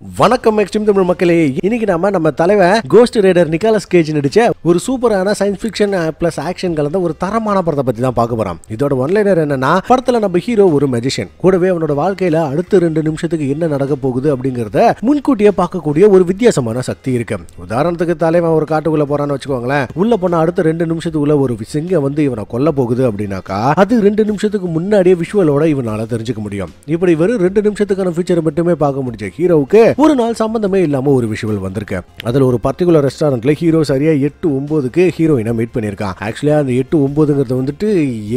வணக்கம் எக்ஸ்ட்ரீம் தமிழ் மக்களே. இன்னைக்கு நம்ம தலைவன் கோஸ்ட் ரைடர் நிக்கோலஸ் கேஜ் நடிச்ச ஒரு சூப்பரான சயின்ஸ் ஃபிக்ஷன் பிளஸ் ஆக்ஷன் கலந்த ஒரு தரமான படத்தை பத்தி தான் பார்க்க போறோம். இதோட ஒன்லைனர் என்னன்னா, படத்துல நம்ம ஹீரோ ஒரு மேஜிஷியன், கூடவே அவனோட வாழ்க்கையில அடுத்த 2 நிமிஷத்துக்கு என்ன நடக்க போகுது அப்படிங்கறத முன்கூட்டியே பார்க்கக்கூடிய ஒரு வித்தியாசமான சக்தி இருக்கு. உதாரணத்துக்கு தலைவன் ஒரு காட்டுக்குள்ள போறான்னு வச்சுக்கோங்களேன். உள்ள போனா அடுத்த 2 நிமிஷத்துக்குள்ள ஒரு சிங்கம் வந்து இவனை கொல்ல போகுது அப்படின்னாக்கா அது 2 நிமிஷத்துக்கு முன்னாடியே விஷுவலோட இவனால தெரிஞ்சுக்க முடியும். இப்படி வெறும் 2 நிமிஷத்துக்கான ஃபீச்சரை மட்டுமே பார்க்க முடிஞ்ச ஹீரோவுக்கு ஒரு நாள் சம்பந்தமே இல்லாம ஒரு விஷுவல் வந்திருக்கு. அதுல ஒரு பர்டிகுலர் ரெஸ்டாரண்ட்ல ஹீரோ சரியா 8:09க்கு ஹீரோயினை மீட் பண்ணிருக்கான். ஆக்சுவலா அந்த 8:09ங்கிறது வந்துட்டு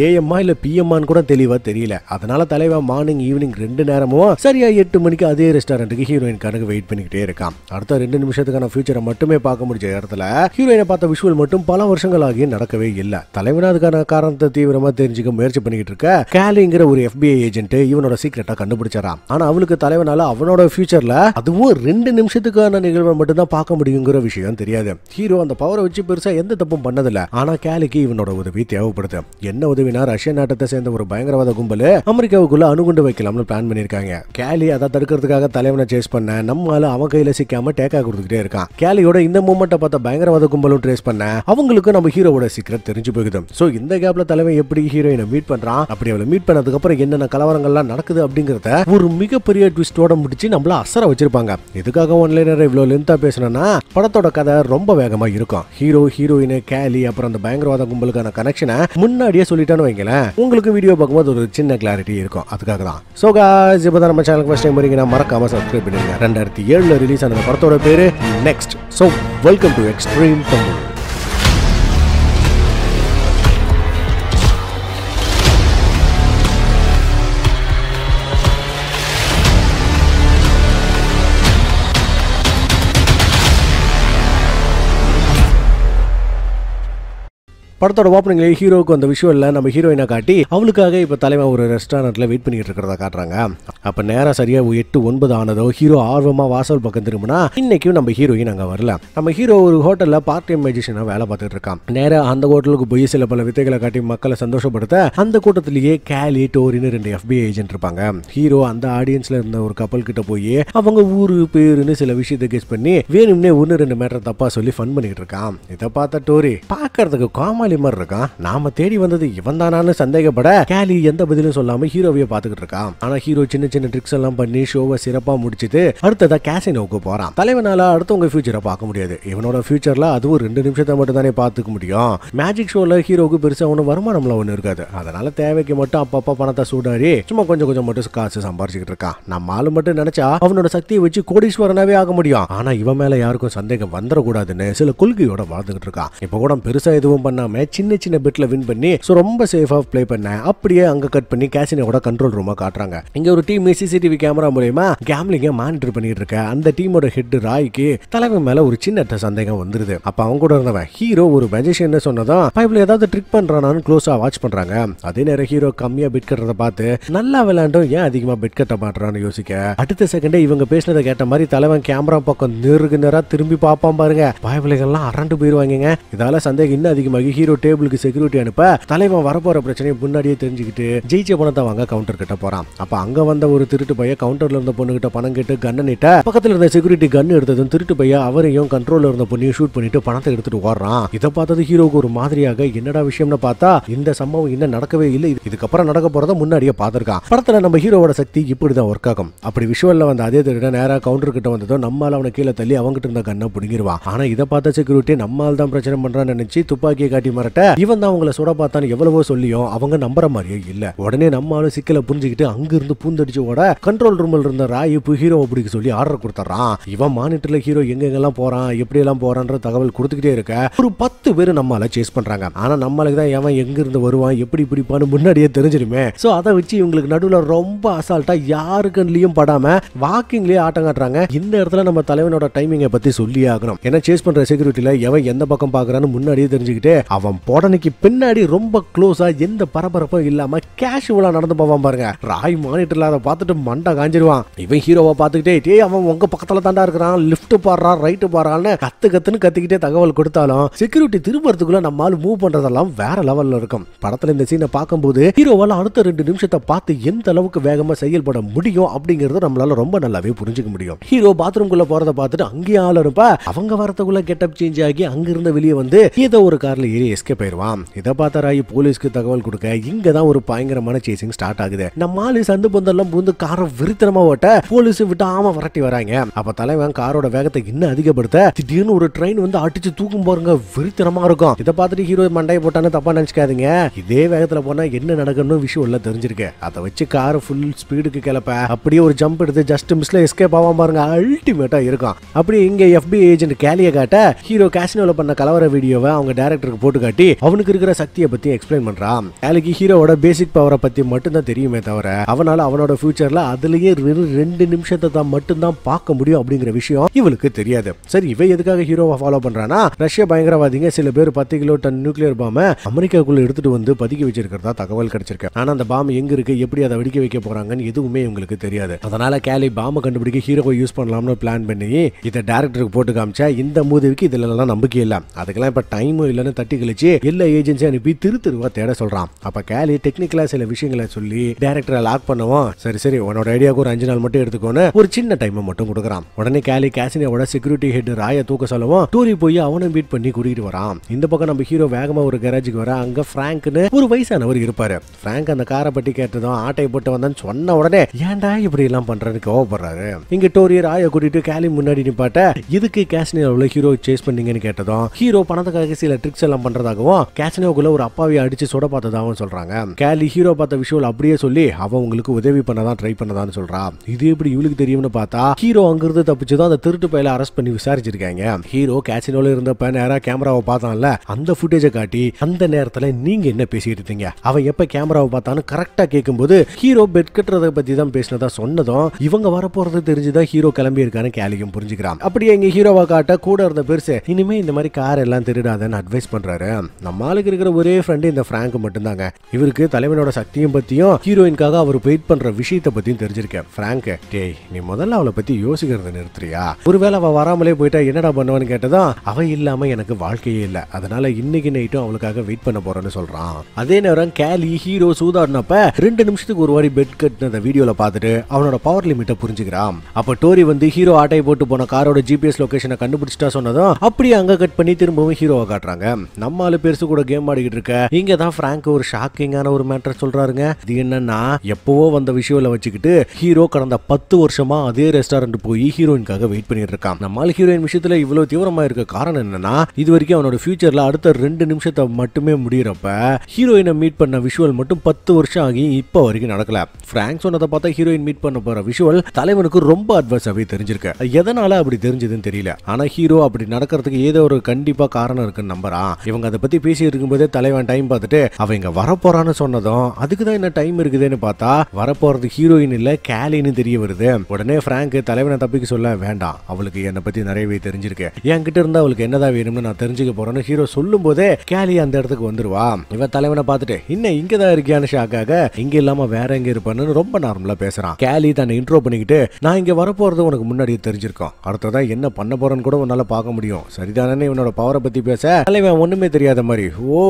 ஏஎம்மா இல்ல பிஎம்மான்னு கூட தெளிவா தெரியல. அதனால தலைவன் மார்னிங் ஈவினிங் 2 நேரமும் சரியா 8 மணிக்கு அதே ரெஸ்டாரண்ட்டுக்கு ஹீரோயின்காரங்க வெயிட் பண்ணிக்கிட்டே இருக்கான். அடுத்த 2 நிமிஷத்துக்கான ஃபியூச்சரை மட்டுமே பார்க்க முடிஞ்ச இடத்துல ஹீரோயினை பார்த்த விஷுவல் மட்டும் பல வருஷங்களாகி நடக்கவே இல்லை. தலைவன் அதுக்கான காரணத்தை தீவிரமா தெரிஞ்சுக்க முயற்சி பண்ணிக்கிட்டு இருக்க கேலிங்கிற ஒரு FBI ஏஜென்ட் இவனோட சீக்கிரட்டா கண்டுபிடிச்சாராம். ஆனா அவளுக்கு தலைவனால அவனோட ஃபியூச்சர்ல அதுவும் 2 நிமிஷத்துக்கான நிகழ்வை மட்டும் தான் பார்க்க முடியுங்கிற விஷயம் தெரியாது. ஹீரோ அந்த பவரை வச்சு பெருசா எந்த தப்பும் பண்ணதில்ல. ஆனா கேலிக்கு இவனோட உதவி தேவைப்படுது. என்ன உதவினா, ரஷ்ய நாட்டத்தை சேர்ந்த ஒரு பயங்கரவாத கும்பல் அமெரிக்காவுக்குள்ள அணுகுண்டு வைக்கலாம்னு பிளான் பண்ணிருக்காங்க. கேலி அதை தடுக்கிறதுக்காக தலைவனை சேஸ் பண்ண நம்மால அவன் கையில சிக்காம டேக்கா கொடுத்துக்கிட்டே இருக்கான். கேலியோட இந்த மூமெண்ட்டை பார்த்த பயங்கரவாத கும்பலும் ட்ரேஸ் பண்ண அவங்களுக்கு நம்ம ஹீரோவோட சீக்கிரம் தெரிஞ்சு போகுது. சோ இந்த கேப்ல தலைவன் எப்படி ஹீரோயினை மீட் பண்றான், அப்படி அவளை மீட் பண்ணதுக்கு அப்புறம் என்னென்ன கலவரங்கள்லாம் நடக்குது அப்படிங்கறத ஒரு மிகப்பெரிய ட்விஸ்டோட முடிச்சு நம்மள அசர வச்சிருப்பாங்க. இதுக்காக ஒன்லைனர் இவ்வளவு லென்த்தா பேசணும்னா படத்தோட கதை ரொம்ப வேகமா இருக்கும். ஹீரோ, ஹீரோயின், கேலி அப்புறம் அந்த பயங்கரவாத கும்பலுக்கான கனெக்ஷனை முன்னாடியே சொல்லிட்டான்னு வைங்களேன், உங்களுக்கு வீடியோ பார்க்கும்போது ஒரு சின்ன கிளாரிட்டி இருக்கும். அதுக்காக தான். சோ गाइस, இப்போ நம்ம சேனலுக்கு ஃபர்ஸ்ட் டைம் வரீங்கன்னா மறக்காம சப்ஸ்கிரைப் பண்ணுங்க. 2007ல ரிலீஸ் ஆன படத்தோட பேரு next. So welcome to extreme Tamil. படத்தோட ஓப்பனிங்ல ஹீரோவுக்கு அந்த விஷுவல்ல நம்ம ஹீரோயினை காட்டி அவளுக்காக இப்ப தலைவன் ஒரு ரெஸ்டாரண்ட்ல வெயிட் பண்ணிட்டு இருக்கிறத காட்டுறாங்க. அப்ப நேரம் சரியா 8:09 ஆனதோ ஹீரோ ஆர்வமா வாசல் பக்கம் திரும்பினா இன்னைக்கும் நம்ம ஹீரோயின் அங்க வரல. நம்ம ஹீரோ ஒரு ஹோட்டல்ல பார்ட் டைம் மேஜிஷியனா வேலை பார்த்துட்டு இருக்கான். நேரா அந்த ஹோட்டலுக்கு போய் சில பல வித்தைகளை காட்டி மக்களை சந்தோஷப்படுத்த அந்த கூட்டத்திலேயே கேலி, டோரின்னு 2 FBI ஏஜென்ட் இருப்பாங்க. ஹீரோ அந்த ஆடியன்ஸ்ல இருந்த ஒரு கப்பல் கிட்ட போய் அவங்க ஊரு பேருன்னு சில விஷயத்தை கெஸ் பண்ணி வேணும்னே 1-2 மேட்டர் தப்பா சொல்லி ஃபன் பண்ணிட்டு இருக்கான். இதை பார்த்த டோரி பாக்கிறதுக்கு காமாலி மாதிரி இருக்கான். நாம தேடி வந்தது இவன் தானான்னு சந்தேகப்பட கேலி எந்த பதிலும் சொல்லாம ஹீரோவையே பாத்துக்கிட்டு இருக்கான். ஆனா ஹீரோ சின்ன சின்ன ட்ரிக்ஸ் எல்லாம் பண்ணி ஷோவை சிறப்பா முடிச்சிட்டு அடுத்ததா கேசினோவுக்கு போறான். தலைவனால அடுத்தவங்க ஃபியூச்சரை பார்க்க முடியாது. இவனோட ஃபியூச்சர்ல அதுவும் 2 நிமிஷத்தை மட்டும் தானே பார்த்துக்க முடியும். மேஜிக் ஷோல ஹீரோவுக்கு பெருசா ஒன்றும் வருமானம்ல ஒண்ணு இருக்காது. அதனால தேவைக்கு மட்டும் அப்பப்ப பணத்தை சூடாரி சும்மா கொஞ்சம் கொஞ்சம் மட்டும் காசு சம்பாரிச்சுக்கிட்டு இருக்கான். நம்ம ஆளு மட்டும் நினைச்சா அவனோட சக்தியை வச்சு கோடீஸ்வரனாவே ஆக முடியும். ஆனா இவன் மேல யாருக்கும் சந்தேகம் வந்துடக்கூடாதுன்னு சில கொள்கையோட வாழ்ந்துகிட்டு இருக்கான். இப்ப கூட பெருசா எதுவும் பண்ணாம சின்ன சின்ன பெட்ல வின் பண்ணி ரொம்ப சேஃபா ப்ளே பண்ண அப்படியே அங்க கட் பண்ணி கேசினோட கண்ட்ரோல் ரூமா காட்டுறாங்க. இங்க ஒரு டீம் CCTV கேமரா மூலமா கேம்லிங்க மானிட்டர் பண்ணிட்டு இருக்க அந்த டீமோட ஹெட் ராய்க்கு தலைவன் மேல ஒரு சின்ன சந்தேகம் வந்துருது. அப்ப அவங்க கூட இருந்தவன் ஹீரோ ஒரு மேஜிஷியன் சொன்னதும் பைப்ல ஏதாவது ட்ரிக் பண்றானான்னு க்ளோஸா வாட்ச் பண்றாங்க. அதே நேரம் ஹீரோ கம்மியா பெட் கட்டுறத பார்த்து நல்லா விளையாண்டும் ஏன் அதிகமா பெட் கட்ட மாட்டான்னு யோசிக்க அடுத்த செகண்டே இவங்க பேசினதை கேட்ட மாதிரி தலைவன் கேமரா பக்கம் நேரா திரும்பி பார்ப்பான் பாருங்க. பயபிள்ளைகள்லாம் அரண்டு போயிருவாங்க. இதால சந்தேகம் இன்னும் அதிகமாகி ஹீரோ டேபிளுக்கு செக்யூரிட்டி அனுப்ப தலைவன் வரப்போற பிரச்சனையை முன்னாடியே தெரிஞ்சுக்கிட்டு ஜெயிச்ச பணத்தை வாங்க கவுண்டர் கிட்ட போறான். அப்ப அங்க வந்த ஒரு திருட்டு பைய கவுண்டர்ல இருந்த பொண்ணு கிட்ட பணம் கேட்டு கண்ணை நீட்ட பக்கத்துல இருந்த செக்யூரிட்டி கன் எடுத்ததும் திருட்டு பைய அவரையும் கண்ட்ரோல்ல இருந்த பொண்ணையும் ஷூட் பண்ணிட்டு பணத்தை எடுத்துட்டு ஓடுறான். இதை பார்த்தது ஹீரோக்கு ஒரு மாதிரியாக என்னடா விஷயம்னு பார்த்தா இந்த சம்பவம் இன்னும் நடக்கவே இல்லை, இதுக்கப்புறம் நடக்க போறத முன்னாடியே பார்த்திருக்கான். படத்துல நம்ம ஹீரோவோட சக்தி இப்படிதான் ஒர்க் ஆகும். அப்படி விஷுவல்ல வந்த அதே திருட நேரா கவுண்டர் கிட்ட வந்ததும் நம்மால அவனை கீழே தள்ளி அவங்கிட்ட இருந்த கண்ணை புடுங்கிடுவான். ஆனா இதை பார்த்த செக்யூரிட்டி நம்மால் தான் பிரச்சனை பண்றான்னு நினைச்சு துப்பாக்கியை காட்டி மிரட்ட இவன் தான் அவங்களை சுட பார்த்தான்னு எவ்வளவோ சொல்லியும் அவங்க நம்புற மாதிரியே இல்ல. உடனே நம்மளும் சிக்கலை புரிஞ்சுக்கிட்டு அங்கிருந்து பூந்தடிச்சு ஓட கண்ட்ரோல் ரூம்ல இருந்த ராய் ஹீரோவை பிடிக்க சொல்லி ஆர்டர் கொடுத்துறான். இவன் மானிட்டர்ல ஹீரோ எங்கெங்கெல்லாம் போறான் எப்படி எல்லாம் போறான்ற தகவல் கொடுத்துக்கிட்டே இருக்க ஒரு 10 பேர் நம்மால சேஸ் பண்றாங்க. ஆனா நம்மளுக்கு தான் எவன் எங்க இருந்து வருவான் எப்படி பிடிப்பான்னு முன்னாடியே தெரிஞ்சிருமே. சோ அதை வச்சு இவங்களுக்கு நடுவுல ரொம்ப அசால்ட்டா யாருக்குலயும் படாம வாக்கிங்லயே ஆட்டம் காட்டுறாங்க. இந்த இடத்துல நம்ம தலைவனோட டைமிங்கை பத்தி சொல்லியே ஆகணும். ஏன்னா சேஸ் பண்ற செக்யூரிட்டில எவன் எந்த பக்கம் பாக்குறான்னு முன்னாடியே தெரிஞ்சுக்கிட்டு அவன் போடனைக்கு பின்னாடி ரொம்ப க்ளோஸா எந்த பரபரப்பும் இல்லாம கேஷுவலா நடந்து போவான் பாருங்க. ராய் மானிட்டர்ல அதை பார்த்துட்டு மண்டை காஞ்சிருவான். இவன் ஹீரோவை பார்த்துக்கிட்டே டே அவன் உங்க பக்கத்துல தாண்டா இருக்கிறான், லெஃப்ட் பாடுறா ரைட்டு பாடுறான்னு கத்துன்னு கத்திக்கிட்டே தகவல் கொடுத்தாலும் செக்யூரிட்டி திரும்பறதுக்குள்ள நம்மால மூவ் பண்றதெல்லாம் வேற லெவல்ல இருக்கும். படத்துல இந்த சீனை பார்க்கும்போது ஹீரோவால அடுத்த 2 நிமிஷத்தை பார்த்து எந்த அளவுக்கு வேகமா செயல்பட முடியும் அப்படிங்கறது நம்மளால ரொம்ப நல்லாவே புரிஞ்சுக்க முடியும். ஹீரோ பாத்ரூம்குள்ள போறத பார்த்துட்டு அங்கேயே ஆள் இருப்ப அவங்க வரத்துக்குள்ள கெட்டப் சேஞ்ச் ஆகி அங்கிருந்து வெளியே வந்து ஏதோ ஒரு கார்ல ஏறி எஸ்கேப் ஆயிடுவான். இதை பார்த்த ராய் போலீஸ்க்கு தகவல் கொடுக்க இங்கதான் ஒரு பயங்கரமான சேசிங் ஸ்டார்ட் ஆகுது. நம்ம ஆளு சந்து பந்தெல்லாம் புந்து காரை விருத்தனமா ஓட்ட போலீஸ் விட்டாம விரட்டி வராங்க. அப்ப தலைவன் காரோட வேகத்தை இன்னும் அதிகப்படுத்த திடீர்னு ஒரு ட்ரெயின் வந்து அடிச்சு தூக்கும் பாருங்க, விருத்தனமா இருக்கும். இதை பார்த்துட்டு ஹீரோ மண்டையை போட்டான்னு தப்பா நினைச்சுக்காதீங்க. இதே வேகத்துல போனா என்ன நடக்கும்னு விஷயம் எல்லாம் தெரிஞ்சிருக்கு. அதை வச்சு கார் ஃபுல் ஸ்பீடுக்கு கிளப்ப அப்படியே ஒரு ஜம்ப் எடுத்து ஜஸ்ட் மிஸ்ல எஸ்கேப் ஆவாம பாருங்க, அல்டிமேட்டா இருக்கும். அப்படி இங்க FBI ஏஜென்ட் கேலியை காட்ட ஹீரோ கேசினோல பண்ண கலவர வீடியோவை அவங்க டைரக்டருக்கு போட்டு காட்டி அவனுக்கு இருக்கிற சக்தியை பத்தி எக்ஸ்பிளைன் பண்றான். கேலிக்கு ஹீரோவோட பேசிக் பவரை பத்தி மட்டும் தான் தெரியுமே தவிர அவனால அவனோட ஃபியூச்சர்ல அதுலயே 2 நிமிஷத்தை தான் மட்டும் தான் பார்க்க முடியும் அப்படிங்கிற விஷயம் இவளுக்கு தெரியாது. சரி இவ எதுக்காக ஹீரோவை ஃபாலோ பண்றானா, ரஷ்ய பயங்கரவாதிங்க சில பேர் 10 கிலோ டன் நியூக்ளியர் பாம்பை அமெரிக்காக்குள்ள எடுத்துட்டு வந்து பதுக்கி வச்சிருக்கிறதா தகவல் கிடைச்சிருக்கு. ஆனா அந்த பாம்பு எங்க இருக்கு, எப்படி அதை வெடிக்க வைக்க போறாங்கன்னு எதுவுமே இவங்களுக்கு தெரியாது. அதனால கேலி பாம்பை கண்டுபிடிக்க ஹீரோவை யூஸ் பண்ணலாம்னு பிளான் பண்ணி இதை டைரக்டருக்கு போட்டு காமிச்சா இந்த மூவிக்கு இதுல எல்லாம் நம்பிக்கை இல்ல. அதுக்கெல்லாம் இப்ப டைமும் இல்லைன்னு தட்டி கழிச்சு எல்லா ஏஜென்சியும் அனுப்பி திருவா தேட சொல்றான். அப்ப கேலி டெக்னிக்கலா சில விஷயங்களை சொல்லி டைரக்டரை லாக் பண்ணுவோம். சரி உன்னோட ஐடியாவுக்கு ஒரு 5 நாள் மட்டும் எடுத்துக்கோன்னு ஒரு சின்ன டைம் மட்டும் கொடுக்குறான். உடனே கேலி கேசினோட செக்யூரிட்டி ஹெட் ராய தூக்க சொல்லவும் டோரி போய் அவனை மீட் பண்ணி கூட்டிட்டு வரான். இந்த பக்கம் நம்ம ஹீரோ வேகமா ஒரு கேரேஜுக்கு வர அங்க பிராங்க்னு ஒரு வயசானவர் இருப்பாரு. பிராங்க் அந்த காரை பட்டி கேட்டதும் ஆட்டை போட்டு வந்தான்னு சொன்ன உடனே ஏன்டா இப்படி எல்லாம் பண்றதுன்னு கோவப்படுறாரு. இங்க டோரி ராய கூட்டிட்டு கேலி முன்னாடி நிப்பாட்ட இதுக்கு கேசினோவில் ஹீரோ சேஸ் பண்ணீங்கன்னு கேட்டதும் ஹீரோ பணத்துக்காக சில ட்ரிக்ஸ் எல்லாம் பண்றதாகவும் கேசினோக்குள்ள ஒரு அப்பாவியை அடிச்சு சுட பார்த்ததாகவும் சொல்றாங்க. கேலி ஹீரோ பார்த்த விஷயம் அப்படியே சொல்லி அவன் உங்களுக்கு உதவி பண்ணதான் ட்ரை பண்ணதான்னு சொல்றா. இது எப்படி இவளுக்கு தெரியும்னு பார்த்தா ஹீரோ அங்கிருந்து தப்பிச்சதும் அந்த திருட்டு பையில அரெஸ்ட் பண்ணி விசாரிச்சிருக்காங்க. ஹீரோ கேசினோல இருந்தப்ப நேரா கேமராவை பார்த்தான்ல அந்த ஃபுட்டேஜை காட்டி அந்த நேரத்துல நீங்க என்ன பேசிட்டு இருக்கீங்க, அவன் எப்ப கேமராவை பார்த்தான்னு கரெக்டா கேட்கும்போது ஹீரோ பெட் கட்டுறதை பத்தி தான் பேசினதா சொன்னதும் இவங்க வரப்போறது தெரிஞ்சுதான் ஹீரோ கிளம்பி இருக்கான்னு கேலியும் புரிஞ்சுக்கிறான். அப்படியே எங்க ஹீரோவை காட்ட கூட இருந்த பெருசு இனிமே இந்த மாதிரி கார் எல்லாம் திருடாதன்னு அட்வைஸ் பண்றாரு. நம்ம ஆளுக்கு இருக்கிற ஒரே ஃப்ரெண்டு இந்த பிராங்க் மட்டும் தாங்க. இவருக்கு தலைவனோட சக்தியும் பத்தியும் ஹீரோயின்காக அவர் வெயிட் பண்ற விஷயத்தை பத்தியும் தெரிஞ்சிருக்கேன். பிராங்க் டேய் நீ முதல்ல அவளை பத்தி யோசிக்கிறத நிறுத்துறியா, ஒருவேளை அவ வராமலே போயிட்டா என்னடா பண்ணுவான்னு கேட்டதும் அவ இல்லாம எனக்கு வாழ்க்கையே இல்ல, அதனால இன்னைக்கு நைட்டும் அவளுக்காக வெயிட் பண்ண போறேன்னு சொல்றான். அதே நேரம் கேலி ஹீரோ சூதாடினப்ப 2 நிமிஷத்துக்கு ஒரு வாரி பெட் கட்டின வீடியோல பார்த்துட்டு அவனோட பவர் லிமிட்டை புரிஞ்சுக்கிறான். அப்ப டோரி வந்து ஹீரோ ஆட்டை போட்டு போன காரோட GPS லொகேஷனை கண்டுபிடிச்சிட்டா சொன்னதும் அப்படியே அங்க கட் பண்ணி திரும்பவும் ஹீரோவை காட்டுறாங்க. நம்ம ஆளு பெருசு கூட கேம் ஆடிக்கிட்டு இருக்க இங்க தான் பிராங்க் ஒரு ஷாக்கிங்கான ஒரு மேட்டர் சொல்றாருங்க. இது என்னன்னா எப்பவோ வந்த விஷயம்ல வச்சுக்கிட்டு ஹீரோ கடந்த 10 வருஷமா அதே ரெஸ்டாரண்ட் போய் ஹீரோயின்காக வெயிட் பண்ணிட்டு இருக்கான். நம்ம ஹீரோயின் விஷயத்துல இவ்வளவு தீவிரமா இருக்க காரணம் என்னன்னா இது வரைக்கும் அவனோட ஃபியூச்சர்ல அடுத்த 2 நிமிஷத்தை மட்டுமே முடியறப்ப ஹீரோயினை மீட் பண்ண விஷுவல் மட்டும் 10 வருஷம் ஆகி இப்ப வரைக்கும் நடக்கல. பிராங்க் சொன்னதை பார்த்தா ஹீரோயின் மீட் பண்ண போற விஷுவல் தலைவனுக்கு ரொம்ப அட்வான்ஸாவே தெரிஞ்சிருக்கு. எதனால அப்படி தெரிஞ்சதுன்னு தெரியல. ஆனா ஹீரோ அப்படி நடக்கிறதுக்கு ஏதோ ஒரு கண்டிப்பா காரணம் இருக்குன்னு நம்புறான். இவங்க அதை பத்தி பேசி இருக்கும்போதே தலைவன் டைம் பார்த்துட்டு அவ இங்க வரப்போறான்னு சொன்னதும் அதுக்குதான் என்ன டைம் இருக்குதுன்னு பார்த்தா வரப்போறது ஹீரோயின் இல்ல கேலின்னு தெரிய வருது. உடனே பிராங்க் தலைவனை தப்பிக்க சொல்ல வேண்டாம், அவளுக்கு என்னை பத்தி நிறையவே தெரிஞ்சிருக்கு, என்கிட்ட இருந்தா அவளுக்கு என்னதான் வேணும்னு நான் தெரிஞ்சுக்க போறேன்னு ஹீரோ சொல்லும் போதே கேலி அந்த இடத்துக்கு வந்துருவா. இவன் தலைவனை பார்த்துட்டு இன்னும் இங்கதான் இருக்கியான்னு ஷாக்காக இங்க இல்லாம வேற எங்க இருப்பான்னு ரொம்ப நார்மலா பேசுறான். கேலி தன்னை இன்ட்ரோ பண்ணிக்கிட்டு நான் இங்க வரப்போறது உனக்கு முன்னாடியே தெரிஞ்சிருக்கோம், அடுத்ததா என்ன பண்ண போறேன்னு கூட உன்னால பார்க்க முடியும், சரிதானே இவனோட பவரை பத்தி பேச தலைவன் ஒண்ணுமே தெரியாத மாதிரி ஓ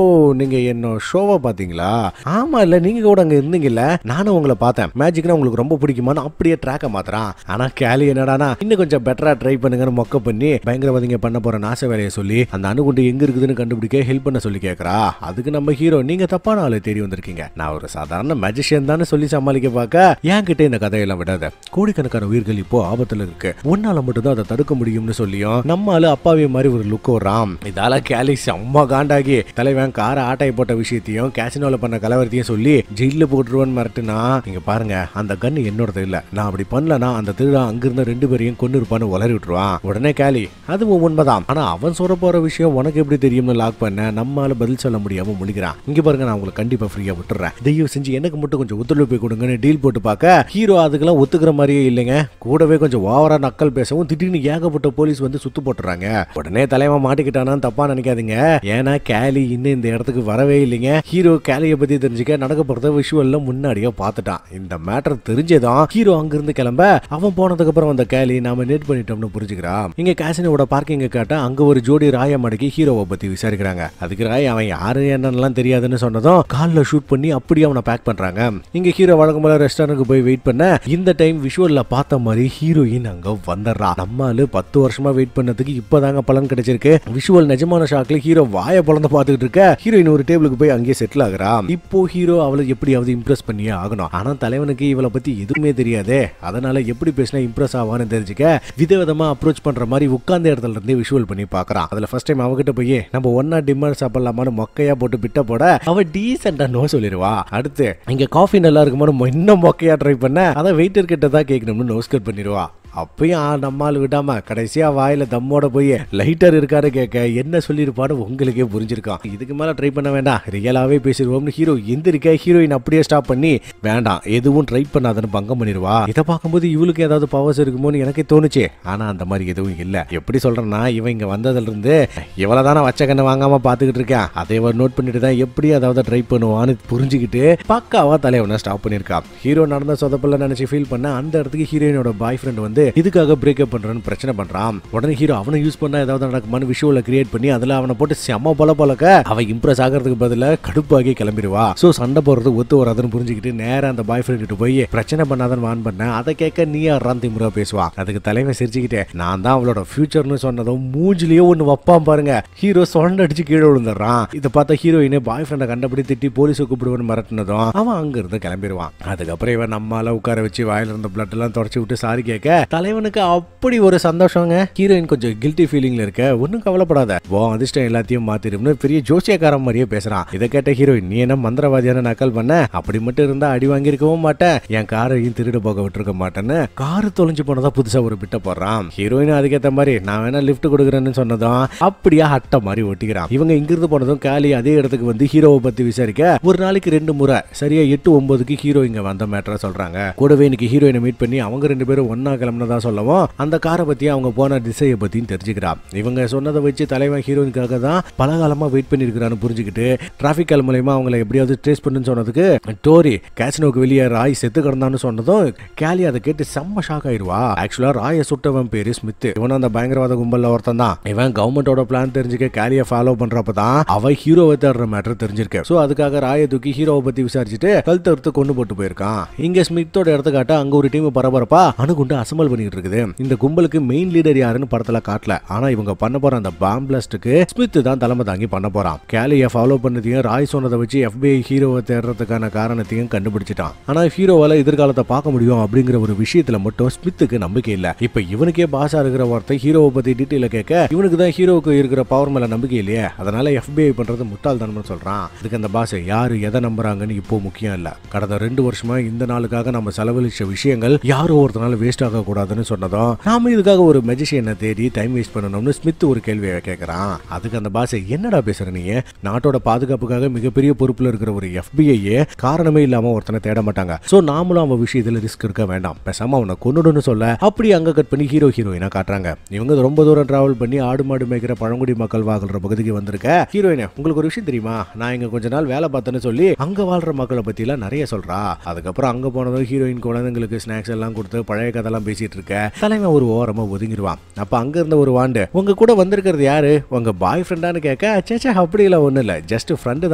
நீங்க என்ன ஷோவை பாத்தீங்களா, ஆமா இல்ல நீங்க கூட அங்க இருந்தீங்கல்ல, நானும் உங்களை பார்த்தேன், மேஜிக்னா உங்களுக்கு ரொம்ப பிடிக்குமான்னு அப்படியே ட்ராக்க மாத்துறான். ஆனா கேலி என்னடானா இன்னும் கொஞ்சம் பெட்டரா ட்ரை பண்ணுங்கன்னு மொக்க பண்ணி பயங்கரவாதிங்க பண்ண போற நாச வேலையை சொல்லி அந்த அணுகுண்டு எங்க இருக்குதுன்னு கண்டுபிடிக்க ஹெல்ப் பண்ண சொல்லி கேட்கறா. அதுக்கு நம்ம ஹீரோ நீங்க தப்பான ஆளை தேடி வந்திருக்கீங்க, நான் ஒரு சாதாரண மேஜிஷியன் தான் சொல்லி சமாளிக்க பார்க்க என்கிட்ட இந்த கதையெல்லாம் விடாத, கோடிக்கணக்கான உயிர்கள் இப்போ ஆபத்துல இருக்கு, உன்னால மட்டும் தான் அதை தடுக்க முடியும்னு சொல்லியும் நம்ம ஆளு அப்பாவே மாதிரி ஒரு லுக் வர்றான். இதால கேலி அம்மா காண்டாகி தலைவன் காரை ஆட்டை போட்ட விஷயத்தையும் கேசினோல பண்ண கலவரத்தையும் சொல்லி ஜெயில போட்டுருவான்னு மிரட்டுனா நீங்க பாருங்க அந்த கன் என்னோடது இல்ல, நான் அப்படி பண்ணலனா அந்த திருடா அங்கிருந்த 2 பேரையும் கொண்டு இருப்பான்னு உளறி விட்டுருவான். உடனே கேலி அதுவும் உண்மைதான், ஆனா அவன் சொல்ல போற விஷயம் உனக்கு எப்படி தெரியும்னு லாக் பண்ண நம்மால பதில் சொல்ல முடியாம முழிக்கிறான். இங்க பாருங்க நான் உங்களுக்கு கண்டிப்பா ஃப்ரீயா விட்டுறேன், தயவு செஞ்சு எனக்கு மட்டும் கொஞ்சம் ஒத்துழைப்பு கொடுங்கன்னு டீல் போட்டு பார்க்க ஹீரோ அதுக்கெல்லாம் ஒத்துக்கிற மாதிரியே இல்லைங்க, கூடவே கொஞ்சம் ஓவரா நக்கல் பேசவும் திடீர்னு ஏகப்பட்ட போலீஸ் வந்து சுத்து போட்டுறாங்க. உடனே தலைவன் மாட்டிக்கிட்டானான்னு தப்பா நினைக்காதீங்க, ஏன்னா ஏன்னா கேலி இன்னும் இந்த இடத்துக்கு வரவே இல்லைங்க. ஹீரோ கேலியை பத்தி தெரிஞ்சுக்க நடக்க போறத விஷுவல்ல முன்னாடியே பார்த்துட்டான். இந்த மேட்டர் தெரிஞ்சதான் ஹீரோ அங்கிருந்து கிளம்ப அவன் போனதுக்கு அப்புறம் அந்த கேலி நாம நெட் பண்ணிட்டோம்னு புரிஞ்சுக்கிறான். இங்க கேசினோட பார்க்கிங்க கேட்டா அங்க ஒரு ஜோடி ராய மடக்கி ஹீரோவை பத்தி விசாரிக்கிறாங்க. அதுக்கு ராய் அவன் யாரு என்னன்னு தெரியாதுன்னு சொன்னதும் கால்ல ஷூட் பண்ணி அப்படியே அவனை பேக் பண்றாங்க. இங்க ஹீரோ வழக்கம் போல ரெஸ்டாரண்ட்டுக்கு போய் வெயிட் பண்ண இந்த டைம் விஷுவல்ல பார்த்த மாதிரி ஹீரோயின் அங்க வந்துடுறா. நம்மால 10 வருஷமா வெயிட் பண்ணதுக்கு இப்பதாங்க பலன் கிடைச்சிருக்கு. விஷுவல் நிஜமான ஷாக்ல ஹீரோ வாயை பொளந்து பார்த்துக்கிட்டு இருக்க ஹீரோயின் ஒரு டேபிளுக்கு போய் அங்கேயே செட்டில் ஆகுறா. இப்போ ஹீரோ அவளை எப்படியாவது இம்ப்ரெஸ் பண்ணியே ஆகணும். ஆனா தலைவனுக்கு இவளை பத்தி எதுவுமே தெரியாதே. அதனால எப்படி பேசினா இம்ப்ரெஸ் ஆவான்னு தெரிஞ்சுக்க விதவிதமா அப்ரோச் பண்ற மாதிரி உட்கார்ந்த இடத்துல இருந்து விஷுவல் பண்ணி பாக்குறான். அதுல ஃபர்ஸ்ட் டைம் அவகிட்ட போய் நம்ம ஒன்னா டின்னர் சாப்பிடலாமான்னு மொக்கையா போட்டு பிட்ட போட அவ டீசெண்டா நோ சொல்லிடுவா. அடுத்து இங்க காஃபி நல்லா இருக்குமோ இன்னும் மொக்கையா ட்ரை பண்ண அதை வெயிட்டர் கிட்ட தான் கேட்கணும்னு நோஸ்கட் பண்ணிடுவா. அப்பயும் நம்மால் விடாம கடைசியா வாயில தம்மோட போய் லைட்டர் இருக்காரு கேட்க என்ன சொல்லிருப்பாடு உங்களுக்கே புரிஞ்சிருக்கான். இதுக்கு மேல ட்ரை பண்ண வேண்டாம், ரியலாவே பேசிடுவோம்னு ஹீரோ எந்திரிக்க ஹீரோயின் அப்படியே ஸ்டாப் பண்ணி வேண்டாம் எதுவும் ட்ரை பண்ணாதன்னு பங்கம் பண்ணிடுவா. இதை பார்க்கும்போது இவளுக்கு ஏதாவது பவர்ஸ் இருக்குமோன்னு எனக்கு தோணுச்சு. ஆனா அந்த மாதிரி எதுவும் இல்ல. எப்படி சொல்றேன்னா இவன் இங்க வந்ததுல இருந்து இவ்வளவுதான வச்ச கண்ணை வாங்காம பாத்துக்கிட்டு இருக்கேன். அதை நோட் பண்ணிட்டு தான் எப்படி அதாவது ட்ரை பண்ணுவான்னு புரிஞ்சுக்கிட்டு பக்காவா தலைவனை ஸ்டாப் பண்ணிருக்கான். ஹீரோ நடந்த சொதப்பல நினைச்சு ஃபீல் பண்ண அந்த இடத்துக்கு ஹீரோயினோட பாய் ஃப்ரெண்ட் வந்து இதுக்காக பிரேக்கப் பண்றேன்னு பிரச்சனை பண்றான். உடனே ஹீரோ அவனை யூஸ் பண்ணா ஏதாவது நடக்குமான்னு விஷுவல கிரியேட் பண்ணி அதுல அவனை போட்டு செம்ம பழக்க அவ இம்ப்ரெஸ் ஆகிறதுக்கு பதிலா கடுப்பாகி கிளம்பிடுவா. சோ சண்டை போறது ஒத்து வராதுன்னு புரிஞ்சுக்கிட்டு நேரா அந்த பாய் ஃப்ரெண்ட் கிட்ட போய் பிரச்சனை பண்ணாதன்னு வான் பண்ண அதை கேட்க நீ யாரான் திமுறா பேசுவா. அதுக்கு தலைவன் சிரிச்சுக்கிட்டே நான் தான் அவளோட ஃபியூச்சர்னு சொன்னதும் மூஞ்சிலேயே ஒன்னு வப்பான் பாருங்க. ஹீரோ சொண்ட அடிச்சு கீழே விழுந்துடுறான். இதை பார்த்தா ஹீரோயினே பாய் ஃப்ரெண்டை கண்டபடி திட்டி போலீஸை கூப்பிடுவேன்னு மிரட்டினதும் அவன் அங்க இருந்து கிளம்பிடுவான். அதுக்கப்புறம் இவன் நம்மால உட்கார வச்சு வாயில இருந்த பிளட் எல்லாம் தொடச்சு விட்டு சாரி கேட்க தலைவனுக்கு அப்படி ஒரு சந்தோஷங்க. ஹீரோயின் கொஞ்சம் கில்ட்டி ஃபீலிங்ல இருக்க ஒன்னும் கவலைப்படாத அதிர்ஷ்டம் எல்லாத்தையும் மாத்திரும்னு பெரிய ஜோசியக்காரன் மாதிரியே பேசுறான். இதை கேட்ட ஹீரோயின் நீ என்ன மந்திரவாதியான நக்கல் பண்ண, அப்படி மட்டும் இருந்தா அடி வாங்கி இருக்கவும் மாட்டேன், என் காரையும் திருட போக விட்டுருக்க மாட்டேன்னு காரு தொலைஞ்சு போனதா புதுசா ஒரு பிட்ட போடுறான். ஹீரோயின் அதுக்கேற்ற மாதிரி நான் வேணா லிஃப்ட் கொடுக்குறேன்னு சொன்னதும் அப்படியே அட்டை மாதிரி ஒட்டிக்கிறான். இவங்க இங்கிருந்து போனதும் காலி அதே இடத்துக்கு வந்து ஹீரோவை பத்தி விசாரிக்க ஒரு நாளைக்கு 2 முறை சரியா 8-9க்கு ஹீரோ இங்க வந்த மேட்டரா சொல்றாங்க. கூடவே இன்னைக்கு ஹீரோயினை மீட் பண்ணி அவங்க 2 பேரும் ஒன்னா கிளம்பினதா சொல்லவும் அந்த காரை பத்தி அவங்க போன திசையை பத்தியும் தெரிஞ்சுக்கிறான். இவங்க சொன்னதை வச்சு தலைவன் ஹீரோயினுக்காக தான் பலகாலமா வெயிட் பண்ணி இருக்கிறான்னு புரிஞ்சுக்கிட்டு டிராபிக் கால் மூலமா அவங்களை எப்படியாவது ட்ரேஸ் பண்ணுன்னு சொன்னதுக்கு டோரி கேசினோக்கு வெளியே ராய் செத்து கிடந்தான்னு சொன்னதும் கேலி அதை கேட்டு செம்ம ஷாக் ஆயிடுவா. ஆக்சுவலா ராயை சுட்டவன் பேரு ஸ்மித். இவன் அந்த பயங்கரவாத கும்பல்ல ஒருத்தன் தான். இவன் கவர்மெண்டோட பிளான் தெரிஞ்சுக்க கேலியை ஃபாலோ பண்றப்பதான் அவ ஹீரோவை தேடுற மேட்டர் தெரிஞ்சிருக்கு. சோ அதுக்காக ராயை தூக்கி ஹீரோவை பத்தி விசாரிச்சுட்டு கழுத்தை எடுத்து கொண்டு போட்டு போயிருக்கான். இங்க ஸ்மித்தோட இடத்துக்காட்ட அங்க ஒரு டீம் பரபரப்பா அணுகுண்டு அசம்பல் பண்ணிட்டு இருக்குது. இந்த கும்பலுக்கு மெயின் லீடர் யாருன்னு படத்துல காட்டல. ஆனா இவங்க பண்ண போற அந்த பாம் பிளாஸ்டுக்கு ஸ்மித் தான் தலைமை தாங்கி பண்ண போறான். கேலியை ஃபாலோ பண்ணதையும் ராய் சொன்னதை வச்சு FBI ஹீரோவை தேடுறதுக்கான காரணத்தையும் கண்டுபிடிச்சிட்டான். ஆனா ஹீரோவால எதிர்காலத்தை பார்க்க முடியும் அப்படிங்கிற ஒரு விஷயத்துல மட்டும் ஸ்மித்துக்கு நம்பிக்கை இல்ல. இப்ப இவனுக்கே பாஸா இருக்கிற வார்த்தை ஹீரோவை பத்தி டீட்டெயில கேட்க இவனுக்கு தான் ஹீரோவுக்கு இருக்கிற பவர் மேல நம்பிக்கை இல்லையே. அதனால FBI பண்றது முட்டாள்தனம்னு சொல்றான். அதுக்கு அந்த பாஸ் யாரு எதை நம்புறாங்கன்னு இப்போ முக்கியம் இல்ல. கடந்த 2 வருஷமா இந்த நாளுக்காக நம்ம செலவழிச்ச விஷயங்கள் யாரோ ஒருத்தனால வேஸ்ட் ஆக கூடாதுன்னு சொன்னதும் நாம இதுக்காக ஒரு மெஜிஷியனை தேடி டைம் வேஸ்ட் பண்ணணும்னு ஸ்மித் ஒரு கேள்வியை கேட்கறான். அதுக்கு அந்த பாஸ் என்னடா பேசுற நீ, நாட்டோட பாதுகாப்புக்காக மிகப்பெரிய பொறுப்புல இருக்கிற ஒரு FBI காரணமே இல்லாம ஒருத்தனை தேட மாட்டாங்க. சோ நாமளும் அவன் விஷயத்துல ரிஸ்க் இருக்க வேண்டாம், பேசாம அவனை கொன்னுடுன்னு சொல்ல அப்படி அங்க கட் பண்ணி ஹீரோயினா காட்டுறாங்க. இவங்க ரொம்ப தூரம் டிராவல் பண்ணி ஆடு மாடு மேய்க்கிற பழங்குடி மக்கள் வாழ்ற பகுதிக்கு வந்திருக்க. ஹீரோயினே உங்களுக்கு ஒரு விஷயம் தெரியுமா, நான் இங்க கொஞ்ச நாள் வேலை பார்த்தேன்னு சொல்லி அங்க வாழ்ற மக்களை பத்தி எல்லாம் நிறைய சொல்றா. அதுக்கப்புறம் அங்க போனதும் ஹீரோயின் குழந்தைங்களுக்கு ஸ்நாக்ஸ் எல்லாம் கொடுத்து பழைய கதெல்லாம் பேசிட்டு இருக்க தலைவன் ஒரு ஓரமா ஒதுங்கிடுவான். அப்ப அங்க இருந்த ஒரு வாண்டு உங்க கூட வந்திருக்கிறது யாரு, உங்க பாய் ஃப்ரெண்டான்னு கேட்க சேச்சா அப்படி இல்ல ஒண்ணு இல்ல ஜஸ்ட் ஃப்ரெண்டு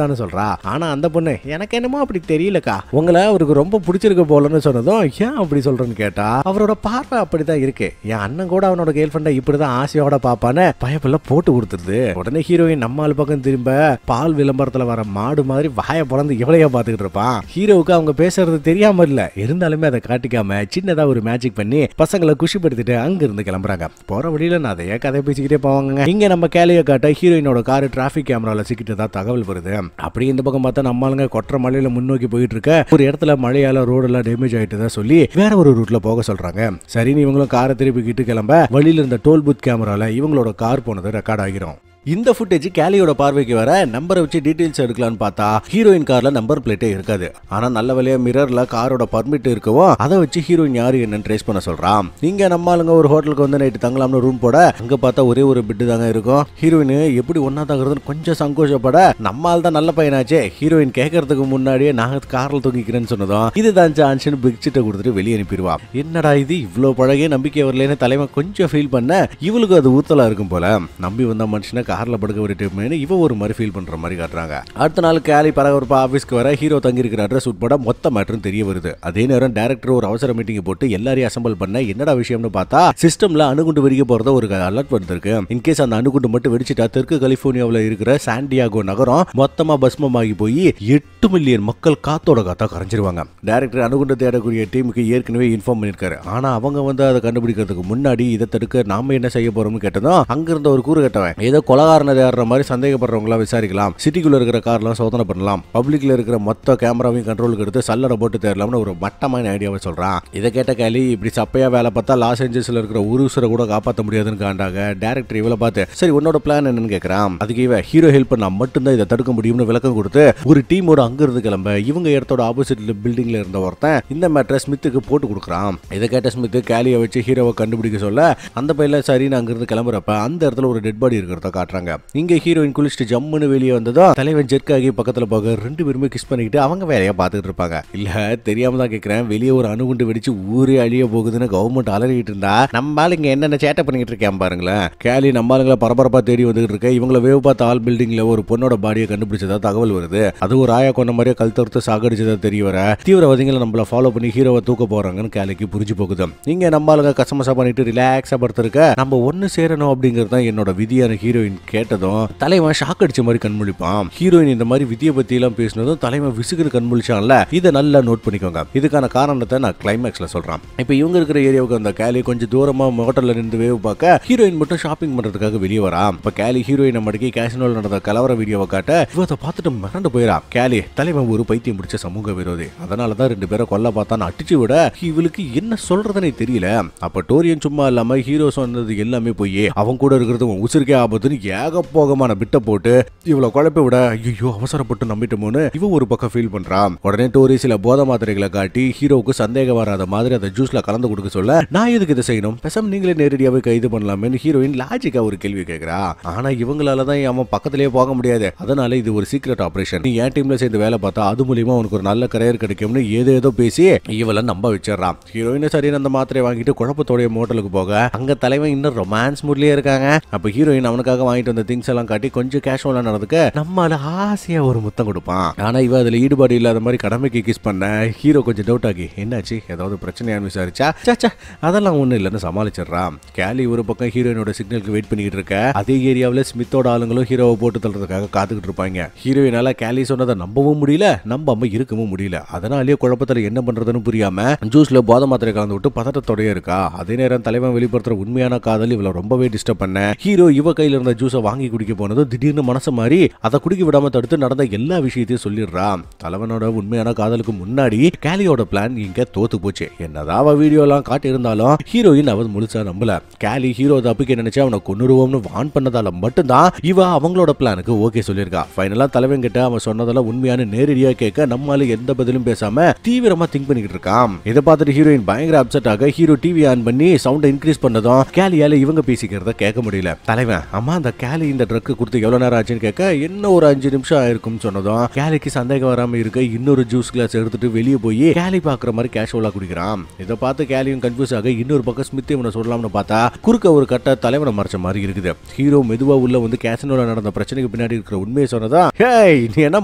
தானே சொல்றா. ஆனா அந்த பொண்ணு எனக்கு என்னமோ அப்படி தெரியலக்கா, உங்களை அவருக்கு ரொம்ப பிடிச்சிருக்க போலன்னு சொன்னதும் ஏன் அப்படி சொல்றேன்னு கேட்டா அவரோட பார்வை அப்படிதான் இருக்கு, என் அண்ணன் கூட அவனோட கேர்ள் ஃப்ரெண்டை இப்படிதான் ஆசையோட பாப்பான்னு பயப்புல போட்டு கொடுத்துருது. உடனே ஹீரோயின் நம்ம ஆள் பக்கம் திரும்ப பால் விளம்பரத்துல வர மாடு மாதிரி வாய பிறந்து இவளையா பாத்துக்கிட்டு இருப்பான். ஹீரோவுக்கு அவங்க பேசுறது தெரியாம இல்ல, இருந்தாலுமே அதை காட்டிக்காம சின்னதா ஒரு மேஜிக் பண்ணி பசங்களை குஷிப்படுத்திட்டு அங்க இருந்து கிளம்புறாங்க. போற வழியில நான் அதையே கதை பேசிக்கிட்டே போவாங்க. இங்க நம்ம கேலியை காட்ட ஹீரோயினோட காரு டிராபிக் கேமரால சிக்கிட்டதா தகவல் வருது. அப்படி இந்த பக்கம் பார்த்தா நம்ம ஆளுங்க கொற்ற மலையில முன்னோக்கி போயிட்டு இருக்க ஒரு இடத்துல மழையால ரோடு எல்லாம் டேமேஜ் ஆயிட்டதா சொல்லி வேற ஒரு ரூட்ல போக சொல்றாங்க. சரின்னு இவங்களும் காரை திருப்பிக்கிட்டு கிளம்ப வழியில இருந்த டோல் பூத் கேமரால இவங்களோட கார் போனது ரெக்கார்ட் ஆகிரும். இந்த ஃபுட்டேஜ் கேலியோட பார்வைக்கு வர நம்பரை வச்சு டீடைல்ஸ் எடுக்கலாம்னு பார்த்தா ஹீரோயின் கார்ல நம்பர் பிளேட்டே இருக்காது. ஆனா நல்ல வேலையா மிரர்ல காரோட பர்மிட் இருக்கவும் அதை வச்சு ஹீரோயின் யாரு என்னன்னு ட்ரேஸ் பண்ண சொல்றான். இங்க நம்ம ஆளுங்க ஒரு ஹோட்டலுக்கு வந்து நைட்டு தங்கலாம்னு ரூம் போட அங்க பார்த்தா ஒரே ஒரு பெட் தாங்க இருக்கும். ஹீரோயின் எப்படி ஒன்னா தங்குறதுன்னு கொஞ்சம் சங்கோஷப்பட நம்ம ஆள் தான் நல்ல பையனாச்சே, ஹீரோயின் கேட்கறதுக்கு முன்னாடியே நாங்க கார்ல தூங்கிக்கிறேன்னு சொன்னதும் இதுதான் சான்ஸ்னு பிக்சிட்ட கொடுத்துட்டு வெளியே அனுப்பிடுவா. என்னடா இது இவ்வளவு பழகிய நம்பிக்கை வரலன்னு தலைமை கொஞ்சம் ஃபீல் பண்ண இவளுக்கு அது ஊத்தலா இருக்கும் போல. நம்பி வந்த மனுஷனை கார்ல படுக்க விட்டுமே இவ ஒரு மாதிரி ஃபீல் பண்ற மாதிரி காட்டுறாங்க. அடுத்த நாள் கேலி பரபரப்பா ஆபீஸ்க்கு வர ஹீரோ தங்கி இருக்கிற அட்ரஸ் உட்பட மொத்த மேட்டரும் தெரிய வருது. அதே நேரம் டைரக்டர் ஒரு அவசர மீட்டிங் போட்டு எல்லாரையும் அசம்பிள் பண்ண என்னடா விஷயம்னு பார்த்தா சிஸ்டம்ல அணுகுண்டு வெடிக்க போறத ஒரு அலர்ட் வந்திருக்கு. இன்கேஸ் அந்த அணுகுண்டு மட்டும் வெடிச்சிட்டா தெற்கு கலிபோர்னியாவில் இருக்கிற சாண்டியாகோ நகரம் மொத்தமா பஸ்மமாகி போய் 8 மில்லியன் மக்கள் காத்தோட காத்தா கரைஞ்சிருவாங்க. டைரக்டர் அணுகுண்டு தேடக்கூடிய டீமுக்கு ஏற்கனவே இன்ஃபார்ம் பண்ணிருக்காரு. ஆனா அவங்க வந்து அதை கண்டுபிடிக்கிறதுக்கு முன்னாடி இதை தடுக்க நாம என்ன செய்ய போறோம்னு கேட்டதும் அங்க இருந்த ஒரு கூறு கட்டவன் ஏதோ கொலகாரனை தேடுற மாதிரி சந்தேகப்படுறவங்களா விசாரிக்கலாம், சிட்டிக்குள்ள இருக்கிற கார்லாம் சோதனை பண்ணலாம், பப்ளிக்ல இருக்கிற மொத்த கேமராவையும் கண்ட்ரோலுக்கு எடுத்து சல்லடை போட்டு தேடலாம்னு ஒரு மட்டமான ஐடியாவை சொல்றான். இதை கேட்ட கேலி இப்படி சப்பையா வேலை பார்த்தா லாஸ் ஏஞ்சல்ஸ்ல இருக்கிற ஒரு உசுரை கூட காப்பாற்ற முடியாதுன்னு காண்டாங்க. டைரக்டர் இவளை பார்த்து சரி உன்னோட பிளான் என்னன்னு கேட்கறான். அதுக்கு இவ ஹீரோ ஹெல்ப் பண்ணா மட்டும்தான் இதை தடுக்க முடியும்னு விளக்கம் கொடுத்து ஒரு டீமோட அங்க இருந்து கிளம்ப இவங்க இடத்தோட ஆப்போசிட்ல பில்டிங்ல இருந்த ஒருத்தன் இந்த மேட்டரை ஸ்மித்துக்கு போட்டு கொடுக்குறான். இதை கேட்ட ஸ்மித் கேலியை வச்சு ஹீரோவை கண்டுபிடிக்க சொல்ல அந்த பையில சரின்னு அங்கிருந்து கிளம்புறப்ப அந்த இடத்துல ஒரு டெட் பாடி இருக்கிறத காட்டுறாங்க. இங்க ஹீரோயின் குளிச்சுட்டு ஜம்முன்னு வெளியே வந்ததும் தலைவன் ஜெர்க்காகி பக்கத்துல போக 2 பேருமே கிஸ் பண்ணிக்கிட்டு அவங்க வேலையா பார்த்துட்டு இருப்பாங்க. இல்ல தெரியாம தான் கேட்கிறேன், வெளியே ஒரு அணுகுண்டு வெடிச்சு ஊரே அழிய போகுதுன்னு கவர்மெண்ட் அலறிட்டு இருந்தா நம்ம ஆளுங்க என்னென்ன சேட்டை பண்ணிக்கிட்டு இருக்கேன் பாருங்களேன். கேலி நம்ம ஆளுங்களை பரபரப்பா தேடி வந்துகிட்டு இருக்க இவங்களை வேவ் பார்த்த ஆல் பில்டிங்ல ஒரு பொண்ணோட பாடியை கண்டுபிடிச்சதா தகவல் வருது. அது ஒரு ஆயா கொண்ட மாதிரியே கல் தடுத்து சாகடிச்சதா தெரிய வர தீவிரவாதிகளை நம்மள ஃபாலோ பண்ணி ஹீரோவை தூக்க போறாங்கன்னு கேலிக்கு புரிஞ்சு போகுது. இங்க நம்ம ஆளுங்க கசமசா பண்ணிட்டு ரிலாக்ஸா படுத்திருக்க நம்ம ஒன்னு சேரணும் அப்படிங்கிறது தான் என்னோட விதியான ஹீரோயின் கேட்டதும் தலைவன் ஷாக் அடிச்ச மாதிரி கண்முழிப்பான். ஹீரோயின் இந்த மாதிரி விதியை பத்தி எல்லாம் பேசினதும் தலைவன் விசுகுன்னு கண்முழிச்சான்ல, இதை நல்லா நோட் பண்ணிக்கோங்க. இதுக்கான காரணத்தை நான் கிளைமேக்ஸ்ல சொல்றேன். இப்ப இவங்க இருக்கிற ஏரியாவுக்கு அந்த கேலி கொஞ்சம் தூரமா ஹோட்டல்ல நின்று வேவ் பார்க்க ஹீரோயின் மட்டும் ஷாப்பிங் பண்றதுக்காக வெளியே வரா. இப்ப கேலி ஹீரோயின் மடக்கி கேசினோல நடந்த கலவர வீடியோவை காட்ட இவத்தை பார்த்துட்டு மிரண்டு போயிடா. கேலி தலைவன் ஒரு பைத்தியம் பிடிச்ச சமூக விரோதி, அதனாலதான் 2 பேரை கொல்ல பார்த்தான்னு அடிச்சு விட இவளுக்கு என்ன சொல்றதுன்னு தெரியல. அப்ப டோரியன் சும்மா இல்லாம ஹீரோ சொன்னது எல்லாமே போய் அவன் கூட இருக்கிறது உசுருக்கே ஆபத்துன்னு ஏகப்போகமான பிட்ட போட்டு இவ்வளவு குழப்ப விட ஐயோ அவசரப்பட்டு நம்பிட்டோமோன்னு இவ ஒரு பக்கம் ஃபீல் பண்றான். உடனே டோரி சில போதை மாத்திரைகளை காட்டி ஹீரோவுக்கு சந்தேகம் வராத மாதிரி அதை ஜூஸ்ல கலந்து கொடுக்க சொல்ல நான் எதுக்கு இதை செய்யணும், பேசாம நீங்களே நேரடியாவே கைது பண்ணலாமே ஹீரோயின் லாஜிக்கா ஒரு கேள்வி கேட்கிறா. ஆனா இவங்களாலதான் அவன் பக்கத்திலேயே போக முடியாது, அதனால இது ஒரு சீக்ரெட் ஆபரேஷன், நீ என் டீம்ல சேர்ந்து வேலை பார்த்தா அது மூலியமா உனக்கு ஒரு நல்ல கரியர் கிடைக்கும்னு ஏதோ பேசி இவளை நம்ப வச்சிடறான். ஹீரோயின் சரி அந்த மாத்திரை வாங்கிட்டு குழப்பத்தோடைய மோட்டலுக்கு போக அங்க தலைவன் இன்னும் ரொமான்ஸ் மூட்லயே இருக்காங்க. அப்ப ஹீரோயின் அவனுக்காக வாங்கிட்டு வந்த திங்ஸ் எல்லாம் காட்டி கொஞ்சம் கேஷுவலா நடந்துக்க நம்மால ஆசையா ஒரு முத்தம் கொடுப்பான். ஆனா இவ அதுல ஈடுபாடு இல்லாத மாதிரி கடமைக்கு கிஸ் பண்ண ஹீரோ கொஞ்சம் டவுட் ஆகி என்னாச்சு ஏதாவது பிரச்சனையான்னு விசாரிச்சா சாச்சா அதெல்லாம் ஒண்ணு இல்லைன்னு சமாளிச்சிடறான். கேலி ஒரு பக்கம் ஹீரோயினோட சிக்னலுக்கு வெயிட் பண்ணிக்கிட்டு இருக்க அதே ஏரியாவில் ஸ்மித்தோட ஆளுங்களும் ஹீரோவை போட்டு தள்ளுறதுக்காக காத்துக்கிட்டு இருப்பாங்க. ஹீரோயினால கேலி சொன்னதை நம்பவும் முடியல நம்பாம இருக்கவும் முடியல. அதனாலேயே குழப்பத்துல என்ன பண்றதுன்னு புரியாம ஜூஸ்ல போதை மாத்திரை கலந்து விட்டு பதட்டத்தோடய இருக்கா. அதே நேரம் தலைவன் வெளிப்படுத்துற உண்மையான காதல் இவளை ரொம்பவே டிஸ்டர்ப் பண்ண ஹீரோ இவ கையில இருந்த ஜூஸை வாங்கி குடிக்க போனதும் திடீர்னு மனசு மாறி அதை குடிக்க விடாம தடுத்து நடந்த எல்லா விஷயத்தையும் சொல்லிடுறான். தலைவனோட உண்மையான காதலுக்கு முன்னாடி கேலியோட பிளான் இங்க தோத்து போச்சு. என்னதான் வீடியோ எல்லாம் காட்டி இருந்தாலும் ஹீரோயின் அவன் முழுசா நம்பல. கேலி ஹீரோ தப்பிக்க நினைச்சு அவனை கொன்னுருவோம்னு வான் பண்ணதால மட்டும்தான் இவ அவங்களோட பிளானுக்கு ஓகே சொல்லியிருக்கா. ஃபைனலா தலைவன் கிட்ட அவன் சொன்னதெல்லாம் உண்மையான நேரடியா கேட்க நம்மால எந்த பதிலும் பேசாம தீவிரமா திங்க் பண்ணிக்கிட்டு இருக்கான். இதை பார்த்துட்டு ஹீரோயின் பயங்கர அப்செட் ஆக ஹீரோ டிவி ஆன் பண்ணி சவுண்ட் இன்க்ரீஸ் பண்ணதும் கேலியால இவங்க பேசிக்கிறத கேட்க முடியல. தலைவன் அம்மா அந்த கேலி இந்த ட்ரக் கொடுத்து எவ்வளவு நேரம் ஆச்சுன்னு கேட்க இன்னும் ஒரு 5 நிமிஷம் ஆயிருக்கும்னு சொன்னதும் கேலிக்கு சந்தேகம் வராம இருக்க இன்னொரு ஜூஸ் கிளாஸ் எடுத்துட்டு வெளியே போய் கேலி பாக்குற மாதிரி கேஷுவலா குடிக்கிறான். இதை பார்த்து கேலியும் கன்ஃபியூஸ் ஆக இன்னொரு பக்கம் ஸ்மித் இவனை சொல்லலாம்னு பார்த்தா குறுக்க ஒரு கட்ட தலைவனை மறைச்ச மாதிரி இருக்குது. ஹீரோ மெதுவா உள்ள வந்து கேசினோல நடந்த பிரச்சனைக்கு பின்னாடி இருக்கிற உண்மையை சொன்னதா ஹேய் நீ என்ன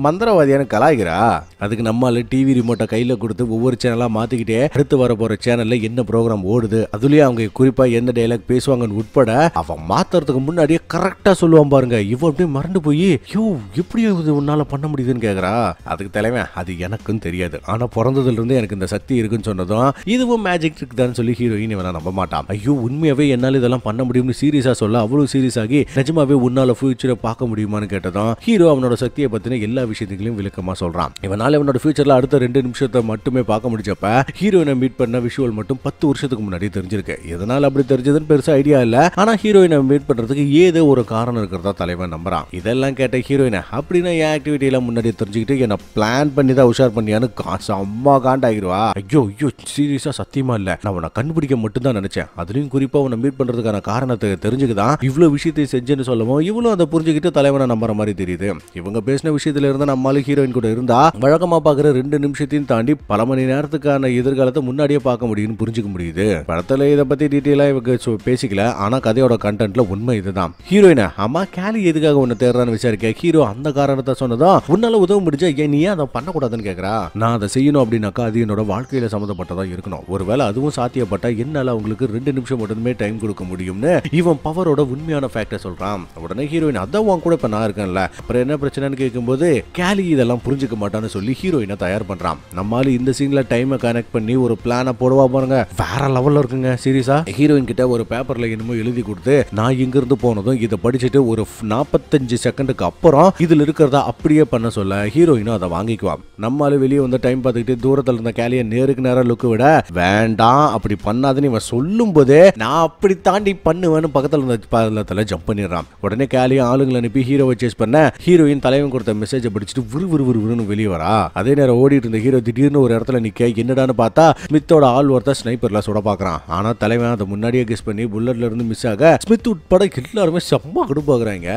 மந்திரவாதியான கலாய்கிறா. அதுக்கு நம்மால டிவி ரிமோட்டை கையில கொடுத்து ஒவ்வொரு சேனலா மாத்திக்கிட்டே அடுத்து வர போற சேனல்ல என்ன ப்ரோக்ராம் ஓடுது அதுலயே அவங்க குறிப்பா எந்த டைலாக் பேசுவாங்கன்னு உட்பட அவன் மாத்துறதுக்கு முன்னாடியே கரெக்டா சொல்லுவான் பாருங்க. இவன் அப்படியே மறந்து போய் யோ எப்படி உன்னால பண்ண முடியுதுன்னு கேக்குறா. அதுக்கு தலைவன் அது எனக்கும் தெரியாது, ஆனா பிறந்ததுல இருந்து எனக்கு இந்த சக்தி இருக்குன்னு சொன்னதும் இதுவும் மேஜிக் ட்ரிக் தான் சொல்லி ஹீரோயின் இவனை நம்ப மாட்டான். ஐயோ உண்மையாவே என்னால இதெல்லாம் பண்ண முடியும்னு சீரியஸா சொல்ல அவ்வளவு சீரியஸ் ஆகி நிஜமாவே உன்னால ஃபியூச்சரை பார்க்க முடியுமான்னு கேட்டதும் ஹீரோ அவனோட சக்தியை பத்தின எல்லா விஷயத்தையும் விளக்கமா சொல்றான். இவனால இவனோட ஃபியூச்சர்ல அடுத்த 2 நிமிஷத்தை மட்டுமே பார்க்க முடிச்சப்ப ஹீரோயினை மீட் பண்ண விஷுவல் மட்டும் 10 வருஷத்துக்கு முன்னாடி தெரிஞ்சிருக்கு. எதனால அப்படி தெரிஞ்சதுன்னு பெருசா ஐடியா இல்ல. ஆனா ஹீரோயினை மீட் பண்றதுக்கு ஏதோ ஒரு காரணம் இருக்கிறதா தலைவன் நம்புறான். இதெல்லாம் கேட்ட ஹீரோயினை அப்படின்னா என் ஆக்டிவிட்டி எல்லாம் முன்னாடி தெரிஞ்சுக்கிட்டு என்ன பிளான் பண்ணி தான் உஷார் பண்ணியான்னு அம்மா காண்டாகிடுவா. ஐயோ ஐயோ சீரியஸா சத்தியமா இல்ல, நான் உன்னை கண்டுபிடிக்க மட்டும் தான் நினைச்சேன். அதுலயும் குறிப்பா உன்னை மீட் பண்றதுக்கான காரணத்தை தெரிஞ்சுக்குதான் இவ்வளவு விஷயத்தை செஞ்சேன்னு சொல்லவும் இவ்வளவு அதை புரிஞ்சுக்கிட்டு தலைவனை நம்புற மாதிரி தெரியுது. இவங்க பேசின விஷயத்துல இருந்து நம்மளால ஹீரோயின் கூட இருந்தா வழக்கமா பாக்குற 2 நிமிஷத்தையும் தாண்டி பல மணி நேரத்துக்கான எதிர்காலத்தை முன்னாடியே பார்க்க முடியும்னு புரிஞ்சுக்க முடியுது. படத்துல இதை பத்தி டீட்டெயிலா இவங்க பேசிக்கல, ஆனா கதையோட கண்டென்ட்ல உண்மை இதுதான். ஹீரோயினா அம்மா கேலி எதுக்காக உன்னை தேடுறான்னு விசாரிக்க ஹீரோ அந்த காரணத்தை சொன்னதும் உன்னால உதவ முடிஞ்சா ஏன் நீ அதை பண்ணக்கூடாதுன்னு கேக்குறா. நான் அதை செய்யணும் அப்படின்னாக்கா அது என்னோட வாழ்க்கையில சம்மந்தப்பட்டதா இருக்கணும். ஒருவேளை அதுவும் சாத்தியப்பட்டா என்னால அவங்களுக்கு 2 நிமிஷம் மட்டுமே டைம் கொடுக்க முடியும்னு இவன் பவரோட உண்மையான ஃபேக்டர் சொல்றான். உடனே ஹீரோயின் அதான் உன் கூட இப்ப நான் இருக்கேன்ல, அப்புறம் என்ன பிரச்சனைன்னு கேட்கும்போது கேலி இதெல்லாம் புரிஞ்சுக்க மாட்டான்னு சொல்லி ஹீரோயினை தயார் பண்றான். நம்மால இந்த சீன்ல டைமை கனெக்ட் பண்ணி ஒரு பிளானை போடுவா பாருங்க, வேற லெவல்ல இருக்குங்க. சீரியஸா ஹீரோயின் கிட்ட ஒரு பேப்பர்ல என்னமோ எழுதி கொடுத்து நான் இங்க இருந்து போனதும் இதை படிச்சுட்டு ஒரு 45 செகண்டுக்கு அப்புறம் இதுல இருக்கிறதா அப்படியே பண்ண சொல்ல ஹீரோயினும் அதை வாங்கிக்குவான். நம்மால வெளியே வந்து டைம் பார்த்துக்கிட்டு தூரத்துல இருந்த கேலியை நேருக்கு நேரம் லுக்கு விட வேண்டாம் அப்படி பண்ணாதுன்னு இவன் சொல்லும் போதே நான் அப்படி தாண்டி பண்ணுவேன்னு பக்கத்துல இருந்த பள்ளத்துல ஜம்ப் பண்ணிடுறான். உடனே கேலியை ஆளுங்களை அனுப்பி ஹீரோவை சேஸ் பண்ண ஹீரோயின் தலைவன் கொடுத்த மெசேஜை படிச்சுட்டு விறுவிறுன்னு வெளியே வரா. அதே நேரம் ஓடிட்டு இருந்த ஹீரோ திடீர்னு ஒரு இடத்துல நிக்க என்னடான்னு பார்த்தா ஸ்மித்தோட ஆள் ஒருத்தர் ஸ்னைப்பர்ல சுட பாக்குறான். ஆனா தலைவன் அதை முன்னாடியே கெஸ் பண்ணி புல்லட்ல இருந்து மிஸ் ஆக ஸ்மித் உட்பட எல்லாருமே செம்ம கடுப்பாக்குறாங்க.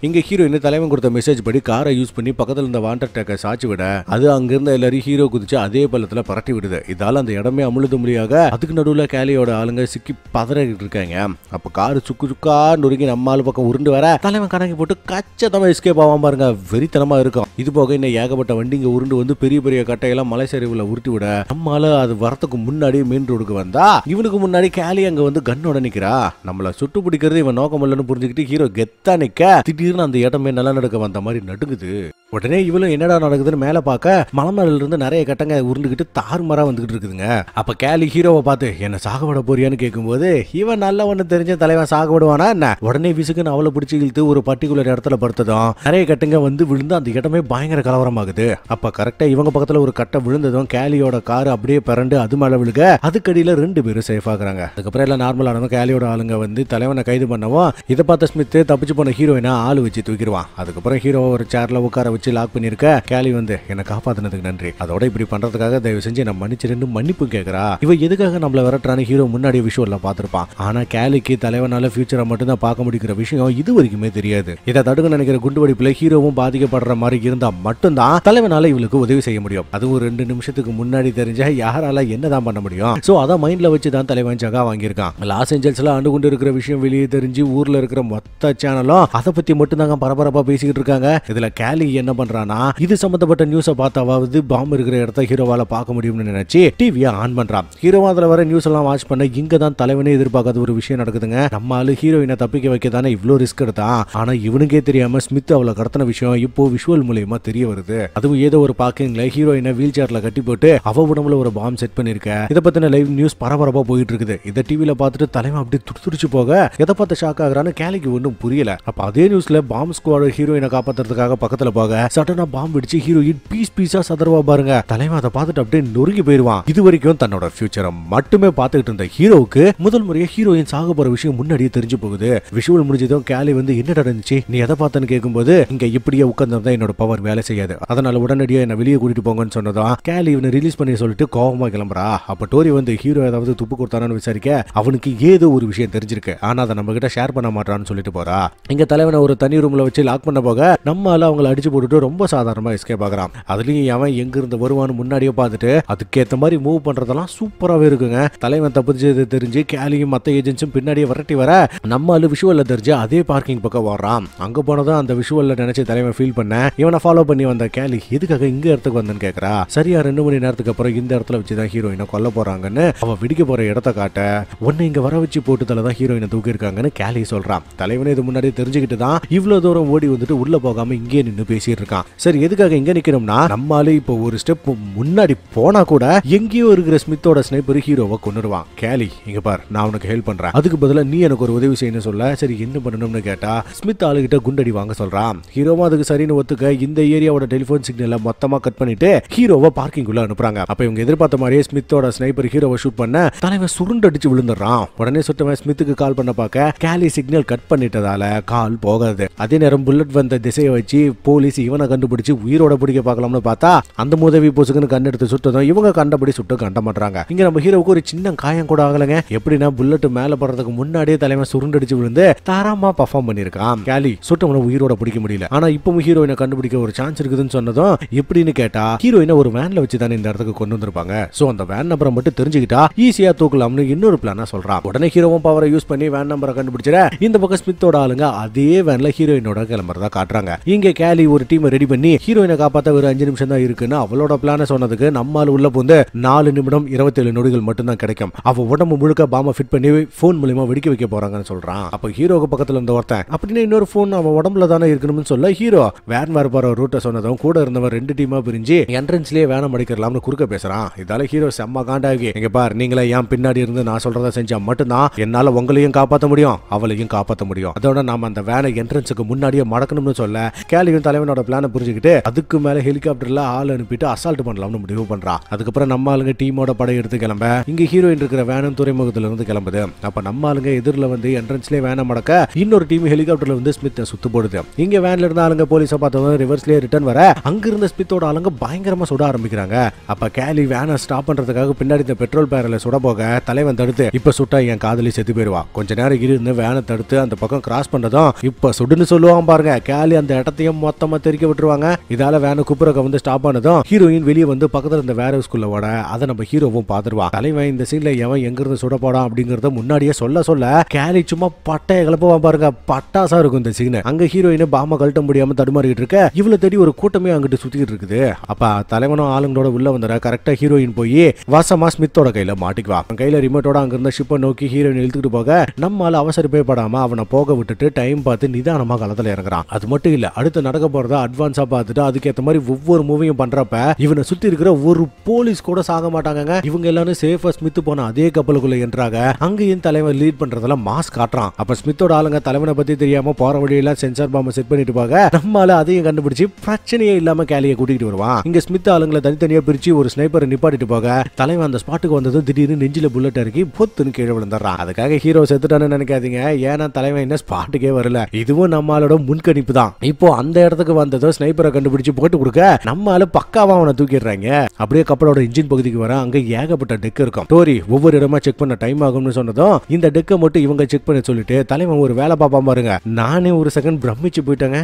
இங்க ஹீரோயின் தலைவன் கொடுத்த மெசேஜ் படி காரை யூஸ் பண்ணி பக்கத்துல இருந்த வாண்டர் டேக்கை சாச்சு விட அது அங்கிருந்த எல்லாரும் ஹீரோ குதிச்சு அதே பள்ளத்துல பரட்டி விடுது. இதால அந்த இடமே அமுழுது முடியாக அதுக்கு நடுவுல கேலியோட ஆளுங்க சிக்கி பதறிட்டு இருக்காங்க. அப்ப காரு சுக்கு சுக்கா நொறுக்கி நம்ம ஆளு பக்கம் உருண்டு வர தலைவன் கணக்கு போட்டு கச்சத்தமா எஸ்கேப் ஆகாம பாருங்க, வெறித்தனமா இருக்கும். இது போக இன்னும் ஏகப்பட்ட வண்டிங்க உருண்டு வந்து பெரிய பெரிய கட்டையெல்லாம் மலை சரிவுல உருட்டி விட நம்மால அது வரத்துக்கு முன்னாடி மெயின் ரோடுக்கு வந்தா இவனுக்கு முன்னாடி கேலி அங்க வந்து கண்ணோட நிக்கிறா. நம்மள சுட்டு பிடிக்கிறது இவன் நோக்கம் இல்லைன்னு புரிஞ்சுக்கிட்டு ஹீரோ கெத்தா நிக்க திடீர்னு அந்த இடமே நல்லா நடக்க வந்த மாதிரி நடுங்குது. உடனே இவளும் என்னடா நடக்குதுன்னு மேல பார்க்க மலமேல இருந்து நிறைய கட்டங்க உருண்டுகிட்டு தாறுமாறா வந்துகிட்டு இருக்குதுங்க. அப்ப கேலி ஹீரோவை பார்த்து என்ன சாகப்பட போறியான்னு கேட்கும்போது இவன் நல்ல ஒண்ணு தெரிஞ்ச தலைவன் சாகப்படுவானா என்ன, உடனே விசுக்குன்னு அவளை பிடிச்சி இழுத்து ஒரு பர்டிகுலர் இடத்துல படுத்ததும் நிறைய கட்டுங்க வந்து விழுந்து அந்த இடமே பயங்கர கலவரமாகுது. அப்ப கரெக்டா இவங்க பக்கத்துல ஒரு கட்டை விழுந்ததும் கேலியோட காரு அப்படியே பரண்டு அது மேல விழுக அதுக்கடியில 2 பேரும் சேஃப் ஆகுறாங்க. அதுக்கப்புறம் எல்லாம் நார்மல் ஆனதும் கேலியோட ஆளுங்க வந்து தலைவனை கைது பண்ணவும் இதை பார்த்த ஸ்மித் தப்பிச்சு போன ஹீரோயினா ஆளு வச்சு தூக்கிடுவான். அதுக்கப்புறம் ஹீரோ ஒரு சேர்ல உட்கார வச்சு லாக் பண்ணிருக்க கேலி வந்து என்ன காப்பாத்தினதுக்கு நன்றி, அதோட இப்படி பண்றதுக்காக தயவு செஞ்சு என்ன மன்னிச்சிருந்து மன்னிப்பு கேட்கறா. இவ எதுக்காக நம்மள விரட்டுறான்னு ஹீரோ முன்னாடி விஷுவல்ல பாத்திருப்பான். ஆனா கேலிக்கு தலைவனால ஃபியூச்சரை மட்டும் தான் பார்க்க முடிக்கிற விஷயம் இது வரைக்குமே தெரியாது. இதை தடுக்க நினைக்கிற குண்டு வெடிப்புல ஹீரோவும் பாதிக்கப்படுற மாதிரி இருந்தா மட்டும்தான் தலைவனால இவளுக்கு உதவி செய்ய முடியும். அதுவும் 2 நிமிஷத்துக்கு முன்னாடி தெரிஞ்சா யாரால என்னதான் பண்ண முடியும். சோ அத மைண்ட்ல வச்சு தான் தலைவன் ஜகா வாங்கியிருக்கான். லாஸ் ஏஞ்சல்ஸ்ல ஆண்டு கொண்டு இருக்கிற விஷயம் வெளியே தெரிஞ்சு ஊர்ல இருக்கிற மொத்த சேனலும் அதை பத்தி மட்டும் தாங்க பரபரப்பா பேசிக்கிட்டு இருக்காங்க. இதுல கேலி என்ன பண்றானா இது சம்பந்தப்பட்ட நியூஸை பார்த்தாவது பாம்பு இருக்கிற இடத்த ஹீரோவால பார்க்க முடியும்னு நினைச்சு டிவியை ஆன் பண்றான். ஹீரோவா அதுல வர நியூஸ் எல்லாம் வாட்ச் பண்ண இங்க தான் தலைவனே எதிர்பார்க்காத ஒரு விஷயம் நடக்குதுங்க. நம்ம ஆளு ஹீரோயினை தப்பிக்க வைக்க தானே இவ்வளோ ரிஸ்க் எடுத்தான். ஆனா இவனுக்கே தெரியாம ஸ்மித் அவளை கடத்தின விஷயம் இப்போ விஷுவல் மூலியமா தெரிய வருது. அதுவும் ஏதோ ஒரு பார்க்கிங்ல ஹீரோயினை வீல் சேர்ல கட்டி போட்டு அவ உடம்புல ஒரு பாம் செட் பண்ணிருக்க. இதை பத்தின லைவ் நியூஸ் பரபரப்பா போயிட்டு இருக்குது. இதை டிவியில பார்த்துட்டு தலைவன் அப்படி துடிச்சு போக எதை பார்த்து ஷாக் ஆகுறான்னு கேலிக்கு ஒன்றும் புரியல. அப்ப அதே நியூஸ்ல பாம் ஸ்குவாட் ஹீரோயினை காப்பாத்துறதுக்காக பக்கத்துல போக சட்டனா பாம்பு வெடிச்சு ஹீரோயின் பீஸா சதறவா பாருங்க. தலைவன் அதை பார்த்துட்டு அப்படியே நொறுங்கி போயிருவான். இது வரைக்கும் தன்னோட ஃபியூச்சரை மட்டுமே பார்த்துக்கிட்டு இருந்த ஹீரோவுக்கு முதல் முறையா ஹீரோயின் சாக போற விஷயம் முன்னாடியே தெரிஞ்சு போகுது. விஷுவல் முடிஞ்சதும் கேலி வந்து என்ன நடந்துச்சு நீ எதை பார்த்தன்னு கேட்கும்போது இங்க இப்படியே உட்கார்ந்தா என்னோட பவர் வேலை செய்யாது, அதனால உடனடியா என்ன வெளியே கூட்டிட்டு போங்கன்னு சொன்னதான் கேலி இவனை ரிலீஸ் பண்ணி சொல்லிட்டு கோவமா கிளம்புறா. அப்ப டோரி வந்து ஹீரோ ஏதாவது துப்பு கொடுத்தானு விசாரிக்க அவனுக்கு ஏதோ ஒரு விஷயம் தெரிஞ்சிருக்கு, ஆனா அதை நம்ம கிட்ட ஷேர் பண்ண மாட்டான்னு சொல்லிட்டு போறா. இங்க தலைவனை ஒரு தனி ரூம்ல வச்சு லாக் பண்ண போக நம்மால அவங்களை அடிச்சு போட்டுட்டு ரொம்ப சாதாரணமா எஸ்கேப் ஆகுறான். அதுலயும் அவன் எங்க இருந்து வருவான்னு முன்னாடியே பார்த்துட்டு அதுக்கேற்ற மாதிரி மூவ் பண்றதெல்லாம் சூப்பராகவே இருக்குங்க. தலைவன் தப்பிச்சது தெரிஞ்சு கேலியும் மற்ற ஏஜென்ட்ஸும் பின்னாடியே விரட்டி வர நம்ம ஆளு விஷுவல்ல தெரிஞ்சு அதே பார்க்கிங் பக்கம் வர்றான். அங்க போனதும் அந்த விஷுவல்ல நினைச்சு தலைவன் ஃபீல் பண்ண இவனை ஃபாலோ பண்ணி வந்த கேலி எதுக்காக இங்க இடத்துக்கு வந்தேன்னு கேட்கறா. சரியா 2 மணி நேரத்துக்கு அப்புறம் இந்த இடத்துல வச்சுதான் ஹீரோயினை கொல்ல போறாங்கன்னு அவன் வெடிக்க போற இடத்த காட்ட உன்னை இங்க வர வச்சு போட்டுதல தான் ஹீரோயினை தூக்கி இருக்காங்கன்னு கேலி சொல்றான். தலைவனை இது முன்னாடி தெரிஞ்சுக்கிட்டு தான் இவ்வளவு தூரம் ஓடி வந்துட்டு உள்ள போகாம இங்கே நின்று பேசிட்டு இருக்கான். சரி எதுக்காக இங்க நிக்கணும்னா நம்மால இப்போ ஒரு ஸ்டெப் முன்னாடி போனா கூட எங்கேயோ இருக்கிற ஸ்மித்தோட ஸ்னைப்பர் ஹீரோவை கொன்னுடுவான். கேலி இங்க பார் நான் உனக்கு ஹெல்ப் பண்றேன், அதுக்கு பதிலா நீ எனக்கு ஒரு உதவி செய்யணும் சொல்ல சரி என்ன பண்ணணும்னு கேட்டா ஸ்மித் ஆளுகிட்ட குண்டடி வாங்க சொல்றான். ஹீரோவா அதுக்கு சரின்னு ஒத்துக்க இந்த ஏரியாவோட டெலிபோன் சிக்னலை மொத்தமா கட் பண்ணிட்டு ஹீரோவை பார்க்கிங் உள்ள அனுப்புறாங்க. அப்ப இவங்க எதிர்பார்த்த மாதிரியே ஸ்மித்தோட ஸ்னைப்பர் ஹீரோவை ஷூட் பண்ண தலைவன் சுருண்டடிச்சு விழுந்துடுறான். உடனே சுட்டவன் ஸ்மித்துக்கு கால் பண்ண பார்க்க கேலி சிக்னல் கட் பண்ணிட்டு மாட்டிட்டதால கால் போகாது. அதே நேரம் புல்லட் வந்த திசையை வச்சு போலீஸ் இவனை கண்டுபிடிச்சு உயிரோட பிடிக்க பார்க்கலாம்னு பார்த்தா அந்த முதவி பொசுக்குன்னு கண்ணெடுத்து சுட்டதும் இவங்க கண்டபடி சுட்டு கண்ட மாட்டாங்க. இங்க நம்ம ஹீரோவுக்கு ஒரு சின்ன காயம் கூட ஆகலைங்க. எப்படின்னா புல்லட் மேல படுறதுக்கு முன்னாடியே தலைமை சுருண்டடிச்சு விழுந்து தரமா பர்ஃபார்ம் பண்ணிருக்கான். கேலி சுட்டவனை உயிரோட பிடிக்க முடியல. ஆனா இப்பவும் ஹீரோயினை கண்டுபிடிக்க ஒரு சான்ஸ் இருக்குதுன்னு சொன்னதும் எப்படின்னு கேட்டா ஹீரோயினை ஒரு வேன்ல வச்சு தானே இந்த இடத்துக்கு கொண்டு வந்திருப்பாங்க. சோ அந்த வேன் நம்பரை மட்டும் தெரிஞ்சுக்கிட்டா ஈஸியா தூக்கலாம்னு இன்னொரு பிளானா சொல்றான். உடனே ஹீரோவும் பவரை யூஸ் பண்ணி வேன் நம்பரை கண்டுபிடிச்சிட இந்த பக்கம் ஸ்மித்தோட ஆளுங்க அதே வேன்ல ஹீரோயினோட கிளம்புறதா காட்டுறாங்க. இங்க கேலி ஒரு டீம் ரெடி பண்ணி ஹீரோயினை காப்பாத்த ஒரு 5 நிமிஷம் தான் இருக்குன்னு அவளோட பிளான சொன்னதுக்கு நம்மால் உள்ள புந்து 4 நிமிடம் 27 நொடிகள் மட்டும் தான் கிடைக்கும். அவ உடம்பு முழுக்க பாம்ப ஃபிட் பண்ணி போன் மூலமா வெடிக்க வைக்க போறாங்கன்னு சொல்றான். அப்ப ஹீரோக்கு பக்கத்துல இருந்த ஒருத்தன் அப்படின்னு இன்னொரு போன் அவன் உடம்புல தானே இருக்கணும்னு சொல்ல ஹீரோ வேன் வர போற ரூட்டை சொன்னதும் கூட இருந்தவன் 2 டீமா பிரிஞ்சு என்ட்ரன்ஸ்லயே வேனம் அடிக்கலாம்னு குறுக்க பேசுறான். இதால ஹீரோ செம்ம காண்டாகி இங்க பார் நீங்களே ஏன் பின்னாடி இருந்து நான் சொல்றத செஞ்சா மட்டும்தான் என்னால உங்களையும் காப்பாற்ற முடியும் அவளையும் காப்பாற்ற முடியும். அதோட நாம அந்த வேனை என்ட்ரன்ஸுக்கு முன்னாடியே மடக்கணும்னு சொல்ல கேலியும் தலைவனோட பிளான புரிஞ்சுக்கிட்டு அதுக்கு மேல ஹெலிகாப்டர்ல ஆள் அனுப்பிட்டு அசால்ட் பண்ணலாம்னு முடிவு பண்றான். அதுக்கப்புறம் நம்ம ஆளுங்க டீமோட படை எடுத்து கிளம்ப இங்க ஹீரோயின் இருக்கிற வேனும் துறைமுகத்துல இருந்து கிளம்புது. அப்ப நம்ம ஆளுங்க எதிரில வந்து என்ட்ரன்ஸ்லயே வேனை மடக்க இன்னொரு டீம் ஹெலிகாப்டர்ல வந்து ஸ்மித்தை சுத்து போடுது. இங்க வேன்ல இருந்த ஆளுங்க போலீஸை பார்த்தவங்க ரிவர்ஸ்லயே ரிட்டர்ன் வர அங்க இருந்த ஸ்மித்தோட ஆளுங்க பயங்கரமா சுட ஆரம்பிக்கிறாங்க. அப்ப கேலி வேனை ஸ்டாப் பண்றதுக்காக பின்னாடி இந்த பெட்ரோல் பேரல சுட போக தலைவன் தடுத்து இப்ப சுட்டா என் காதலி செத்து போயிருவா கொஞ்ச நேரம் இருந்து வேனை தடுத்து அந்த பக்கம் கிராஸ் பண்ணதும் இப்ப சுடுன்னு சொல்லுவாங்க பாருங்க. கேலி அந்த இடத்தையும் மொத்தமா தெரிக்க விட்டுருவாங்க. இதால வேனை குப்புறக்க வந்து ஸ்டாப் ஆனதும் ஹீரோயின் வெளியே வந்து பக்கத்துல இருந்த வேற ஸ்கூல்ல ஓட அதை நம்ம ஹீரோவும் பாத்துருவான். தலைவன் இந்த சீன்ல எவன் எங்க இருந்து சுட போடான் அப்படிங்கறத முன்னாடியே சொல்ல கேலி சும்மா பட்டைய கிளப்புவான் பாருங்க. பட்டாசா இருக்கும் இந்த சீன். அங்க ஹீரோயின் பாம கழட்ட முடியாம தடுமாறிட்டு இருக்க இவ்வளவு தேடி ஒரு கூட்டமே அங்கிட்டு சுத்திட்டு இருக்குது. அப்ப தலைவனும் ஆளுங்களோட உள்ள வந்துற கரெக்டா ஹீரோயின் போய் வாசமா ஸ்மித்தோட கையில மாட்டிக்குவா. கையில ரிமோட்டோட அங்க இருந்த ஷிப்பை நோக்கி ஹீரோயின் இழுத்துட்டு போக நம்மால அவசரப்பே படாம அவனை போக விட்டுட்டு டைம் பார்த்து நிதானமா களத்துல இறங்குறான். அது மட்டும் இல்ல அடுத்து நடக்க போறத அட்வான்ஸா பார்த்துட்டு அதுக்கேற்ற மாதிரி ஒவ்வொரு மூவியும் பண்றப்ப இவனை சுத்தி இருக்கிற ஒரு போலீஸ் கூட சாக மாட்டாங்க. இவங்க எல்லாரும் சேஃபா ஸ்மித் போன அதே கப்பலுக்குள்ள என்றாங்க. அங்கேயும் தலைவன் லீட் பண்றதெல்லாம் மாஸ் காட்டுறான். அப்ப ஸ்மித்தோட ஆளுங்க தலைவனை பத்தி தெரியாம போற வழியெல்லாம் சென்சார் பாம்பை செட் பண்ணிட்டு போக நம்மால அதையும் கண்டுபிடிச்சு பிரச்சனையே இல்லாம கேலியை கூட்டிட்டு வருவான். இங்க ஸ்மித் ஆளுங்களை தனித்தனியா பிரிச்சு ஒரு ஸ்னைப்பரை நிப்பாட்டிட்டு போக தலைவன் அந்த ஸ்பாட்டுக்கு வந்ததும் திடீர்னு நெஞ்சில புல்லட் இறக்கி பொத்துன்னு கீழே விழுந்துறான். அதுக்காக ஹீரோ செத்துட்டான்னு நினைக்காதீங்க. ஏன்னா தலைவன் என்ன ஸ்பாட்டுக்கே வரல. இதுவும் நம்மளோட முன்கணிப்பு தான். இப்போ அந்த இடத்துக்கு வந்ததும் ஸ்னைப்பரை கண்டுபிடிச்சு போட்டு கொடுக்க நம்மால பக்காவா அவனை தூக்கிடுறாங்க. அப்படியே கப்பலோட இன்ஜின் பகுதிக்கு வர அங்க ஏகப்பட்ட டெக் இருக்கும். டோரி ஒவ்வொரு இடமா செக் பண்ண டைம் ஆகும்னு சொன்னதும் இந்த டெக்கை மட்டும் இவங்க செக் பண்ண சொல்லிட்டு தலைவன் ஒரு வேலை பாப்பா பாருங்க. நானே ஒரு செகண்ட் பிரமிச்சு போயிட்டேங்க.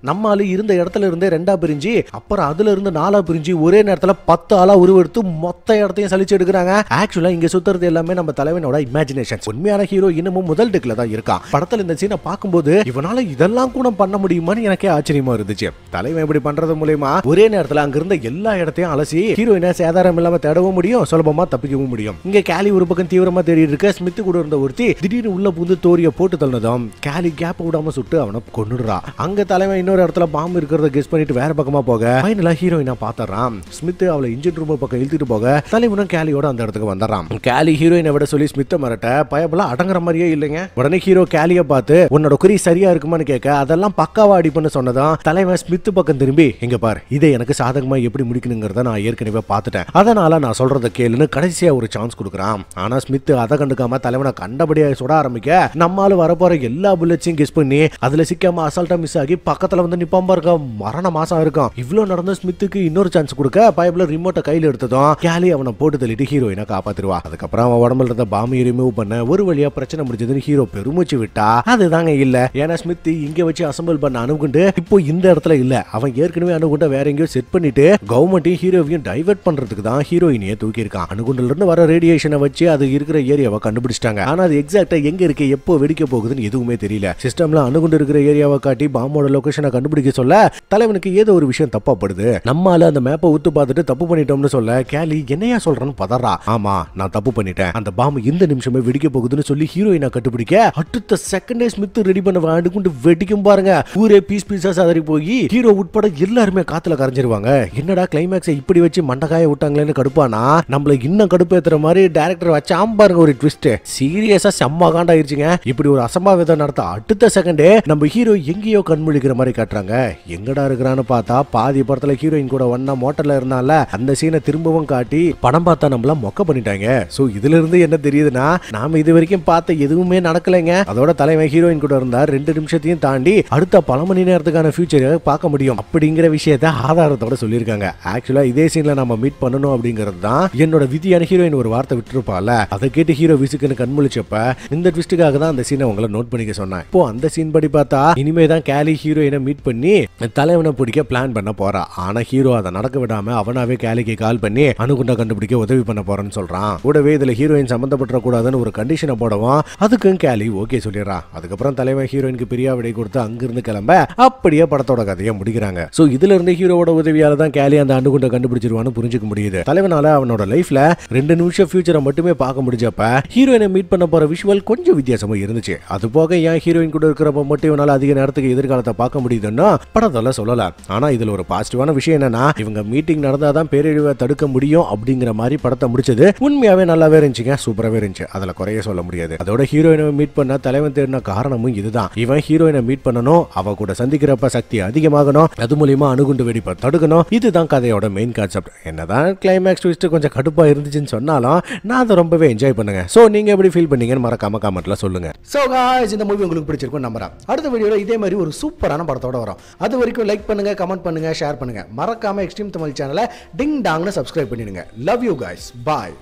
நம்மால இருந்த இடத்துல இருந்தே 2ஆ பிரிஞ்சு அப்புறம் அதுல இருந்து 4ஆ பிரிஞ்சு ஒரே நேரத்துல 10 ஆளா உருவெடுத்து மொத்த இடத்தையும் சலிச்சு எடுக்கிறாங்க. ஆக்சுவலா இங்க சுத்துறது எல்லாமே நம்ம தலைவனோட இமேஜினேஷன். உண்மையான ஹீரோ இன்னமும் முதல் டெக்ல தான் இருக்கான். படத்துல இந்த சீனை பார்க்கும்போது இவனால இதெல்லாம் கூட பண்ண முடியுமான்னு எனக்கே ஆச்சரியமா இருந்துச்சு. தலைவன் இப்படி பண்றது மூலமா ஒரே நேரத்துல அங்க இருந்த எல்லா இடத்தையும் அலசி ஹீரோயினை சேதாரம் இல்லாம தேடவும் முடியும், சுலபமா தப்பிக்கவும் முடியும். இங்க கேலி ஒரு பக்கம் தீவிரமா தேடிட்டு இருக்க ஸ்மித் கூட இருந்த ஒருத்தி திடீர்னு உள்ள புந்து தோரிய போட்டு தள்ளதும் கேலி கேப் விடாம சுட்டு அவனை கொன்னுடுறா. அங்க தலைவன் இன்னொரு இடத்துல பாம்பு இருக்கிறத கெஸ் பண்ணிட்டு வேற பக்கமா போக ஃபைனலா ஹீரோயினா பாத்தறான். ஸ்மித் அவளை இன்ஜின் ரூம் பக்கம் இழுத்துட்டு போக தலைவனும் கேலியோட அந்த இடத்துக்கு வந்துறான். கேலி ஹீரோயினை விட சொல்லி ஸ்மித்த மிரட்ட பயபல அடங்குற மாதிரியே இல்லைங்க. உடனே ஹீரோ கேலியை பார்த்து உன்னோட குறி சரியா இருக்குமான்னு கேட்க அதெல்லாம் பக்காவா அடிப்பன்னு சொன்னதான் தலைவன் ஸ்மித் பக்கம் திரும்பி இங்க பார் இதை எனக்கு சாதகமா எப்படி முடிக்கணுங்கிறத நான் ஏற்கனவே பார்த்துட்டேன், அதனால நான் சொல்றத கேளுன்னு கடைசியா ஒரு சான்ஸ் கொடுக்குறான். ஆனா ஸ்மித் அதை கண்டுக்காம தலைவனை கண்டபடியா சுட ஆரம்பிக்க நம்மால வரப்போற எல்லா புல்லட்ஸையும் கெஸ் பண்ணி அதுல சிக்காம அசால்ட்டா மிஸ் ஆகி பக்கத்துல வந்து நிப்பாம இருக்க மரண மாசம் இருக்கும். இவ்வளவு நடந்த ஸ்மித்துக்கு இன்னொரு சான்ஸ் கொடுக்க பைப்ல ரிமோட்டை கையில எடுத்ததும் கேலி அவனை போட்டு தள்ளிட்டு ஹீரோயினை காப்பாத்திருவா. அதுக்கப்புறம் அவன் உடம்புல இருந்த பாம்பை ரிமூவ் பண்ண ஒரு வழியா பிரச்சனை முடிஞ்சதுன்னு ஹீரோ பெருமூச்சு விட்டா அதுதாங்க இல்ல. ஏன்னா ஸ்மித் இங்க வச்சு அசம்பிள் பண்ண அணுகுண்டு இப்போ இந்த இடத்துல இல்ல. அவன் ஏற்கனவே அணுகுண்ட வேற எங்கேயோ செட் பண்ணிட்டு கவர்மெண்ட்டையும் ஹீரோவையும் டைவர்ட் பண்றதுக்கு தான் ஹீரோயினியை தூக்கி இருக்கான். அணுகுண்டுல இருந்து வர ரேடியேஷனை வச்சு அது இருக்கிற ஏரியாவை கண்டுபிடிச்சிட்டாங்க. ஆனா அது எக்ஸாக்டா எங்க இருக்கு எப்போ வெடிக்க போகுதுன்னு எதுவுமே தெரியல. சிஸ்டம்ல அணுகுண்டு இருக்கிற ஏரியாவை காட்டி பாம்போட லொகேஷனை கண்டுபிடிக்க சொல்ல தலைவனுக்கு ஏதோ ஒரு விஷயம் தப்பாப்படுது. நம்மால அந்த மேப்பை உத்து பார்த்துட்டு தப்பு பண்ணிட்டோம்னு சொல்ல கேலி என்னையா சொல்றன்னு பதறா. ஆமா நான் தப்பு பண்ணிட்டேன், அந்த பாம்பு இந்த நிமிஷமே வெடிக்க போகுதுன்னு சொல்லி ஹீரோயினை கண்டுபிடிக்க அடுத்த செகண்டே ஸ்மித் ரெடி பண்ண அணுகுண்டு வெடிக்கும் பாருங்க. ஊரே பீஸ் பீஸா சதறி போய் ஹீரோ உட்பட எல்லாருமே காத்துல கரைஞ்சிருவாங்க. என்னடா கிளைமேக்ஸை இப்படி வச்சு மண்டகாய விட்டாங்களேன்னு கடுப்பானா நம்மள இன்னும் கடுப்பேத்துற மாதிரி டைரக்டர் வச்சாம் பாருங்க ஒரு ட்விஸ்ட். சீரியஸா செம்ம காண்டாயிருச்சுங்க. இப்படி ஒரு அசம்பாவிதம் நடத்த அடுத்த செகண்டே நம்ம ஹீரோ எங்கேயோ கண்முழிக்கிற மாதிரி காட்டுறாங்க. எங்கடா இருக்கிறான்னு பார்த்தா பாதி படத்துல ஹீரோயின் கூட ஒன்னா மோட்டர்ல இருந்தால அந்த சீனை திரும்பவும் காட்டி படம் பார்த்தா நம்மள மொக்க பண்ணிட்டாங்க. சோ இதுல இருந்து என்ன தெரியுதுன்னா, நாம இது வரைக்கும் பார்த்த எதுவுமே நடக்கலைங்க. அதோட தலைவன் ஹீரோயின் கூட இருந்தா 2 நிமிஷத்தையும் தாண்டி அடுத்த பல மணி நேரத்துக்கான ஃபியூச்சரை பார்க்க முடியும் அப்படிங்கிற விஷயத்த ஆதாரத்தோட சொல்லியிருக்காங்க. ஆக்சுவலா இதே சீன்ல நம்ம மீட் பண்ணணும் அப்படிங்கிறது தான் என்னோட விதியான ஹீரோயின் ஒரு வார்த்தை விட்டுருப்பால. அதை கேட்டு ஹீரோ விசுக்குன்னு கண்முழிச்சப்ப இந்த ட்விஸ்டுக்காக தான் அந்த சீனை உங்களை நோட் பண்ணிக்க சொன்னேன். இப்போ அந்த சீன் படி பார்த்தா இனிமே தான் கேலி ஹீரோயினை மீட் பண்ணி தலைவனை பிடிக்க பிளான் பண்ண போறா. ஆனா ஹீரோ அதை நடக்க விடாம அவனாவே கேலிக்கு கால் பண்ணி அணுகுண்டை கண்டுபிடிக்க உதவி பண்ண போறேன்னு சொல்றான். கூடவே இதுல ஹீரோயின் சம்பந்தப்பட்ட கூடாதுன்னு ஒரு கண்டிஷனை போடவும் அதுக்கும் கேலி ஓகே சொல்லிடுறான். அதுக்கப்புறம் தலைவன் ஹீரோயினுக்கு பிரியா விடை கொடுத்து அங்கிருந்து கிளம்ப அப்படியே படத்தோட கதையை முடிக்கிறாங்க. சோ இதுல இருந்து ஹீரோவோட உதவியால தான் கேலி அந்த அணுகுண்டை கண்டுபிடிச்சிருவான்னு புரிஞ்சுக்க முடியுது. தலைவனால அவனோட லைஃப்ல 2 நிமிஷம் ஃபியூச்சரை மட்டுமே பார்க்க முடிஞ்சப்ப ஹீரோயினை மீட் பண்ண போற விஷுவல் கொஞ்சம் வித்தியாசமா இருந்துச்சு. அது போக ஏன் ஹீரோயின் கூட இருக்கிறப்ப மட்டும் இவனால அதிக நேரத்துக்கு எதிர்காலத்தை பார்க்க முடியுதுன்னு படத்துல சொல்லல. ஆனா இதுல ஒரு பாசிட்டிவான விஷயம் என்னன்னா, இவங்க மீட்டிங் நடந்தாதான் பேரழிவை தடுக்க முடியும் அப்படிங்கிற மாதிரி படத்தை முடிச்சது உண்மையாவே நல்லாவே இருந்துச்சுங்க. சூப்பராகவே இருந்துச்சு. அதுல குறைய சொல்ல முடியாது. அதோட ஹீரோயினை மீட் பண்ண தலைவன் தேடின காரணமும் இதுதான். இவன் ஹீரோயினை மீட் பண்ணணும், அவ கூட சந்திக்கிறப்ப சக்தி அதிகமாகணும், அது மூலியமா அணுகுண்டு வெடிப்பை தடுக்கணும். இதுதான் கதையோட மெயின் கான்செப்ட். என்னதான் கிளைமேக்ஸ் ட்விஸ்ட் கொஞ்சம் கடுப்பா இருந்துச்சுன்னு சொன்னாலும் நான் அதை ரொம்பவே என்ஜாய் பண்ணுங்க. சோ நீங்க எப்படி ஃபீல் பண்ணீங்கன்னு மறக்காம கமெண்ட்ல சொல்லுங்க. சோ गाइस இந்த மூவி உங்களுக்கு பிடிச்சிருக்கும் நம்புறேன். அடுத்த வீடியோல இதே மாதிரி ஒரு சூப்பரான படத்தோட வரும். அது வரைக்கும் லைக் பண்ணுங்க, கமெண்ட் பண்ணுங்க, ஷேர் பண்ணுங்க. மறக்காம எக்ஸ்ட்ரீம் தமிழ் சேனலை டிங் டாங்னு சப்ஸ்கிரைப் பண்ணிடுங்க. Love you guys. பாய்.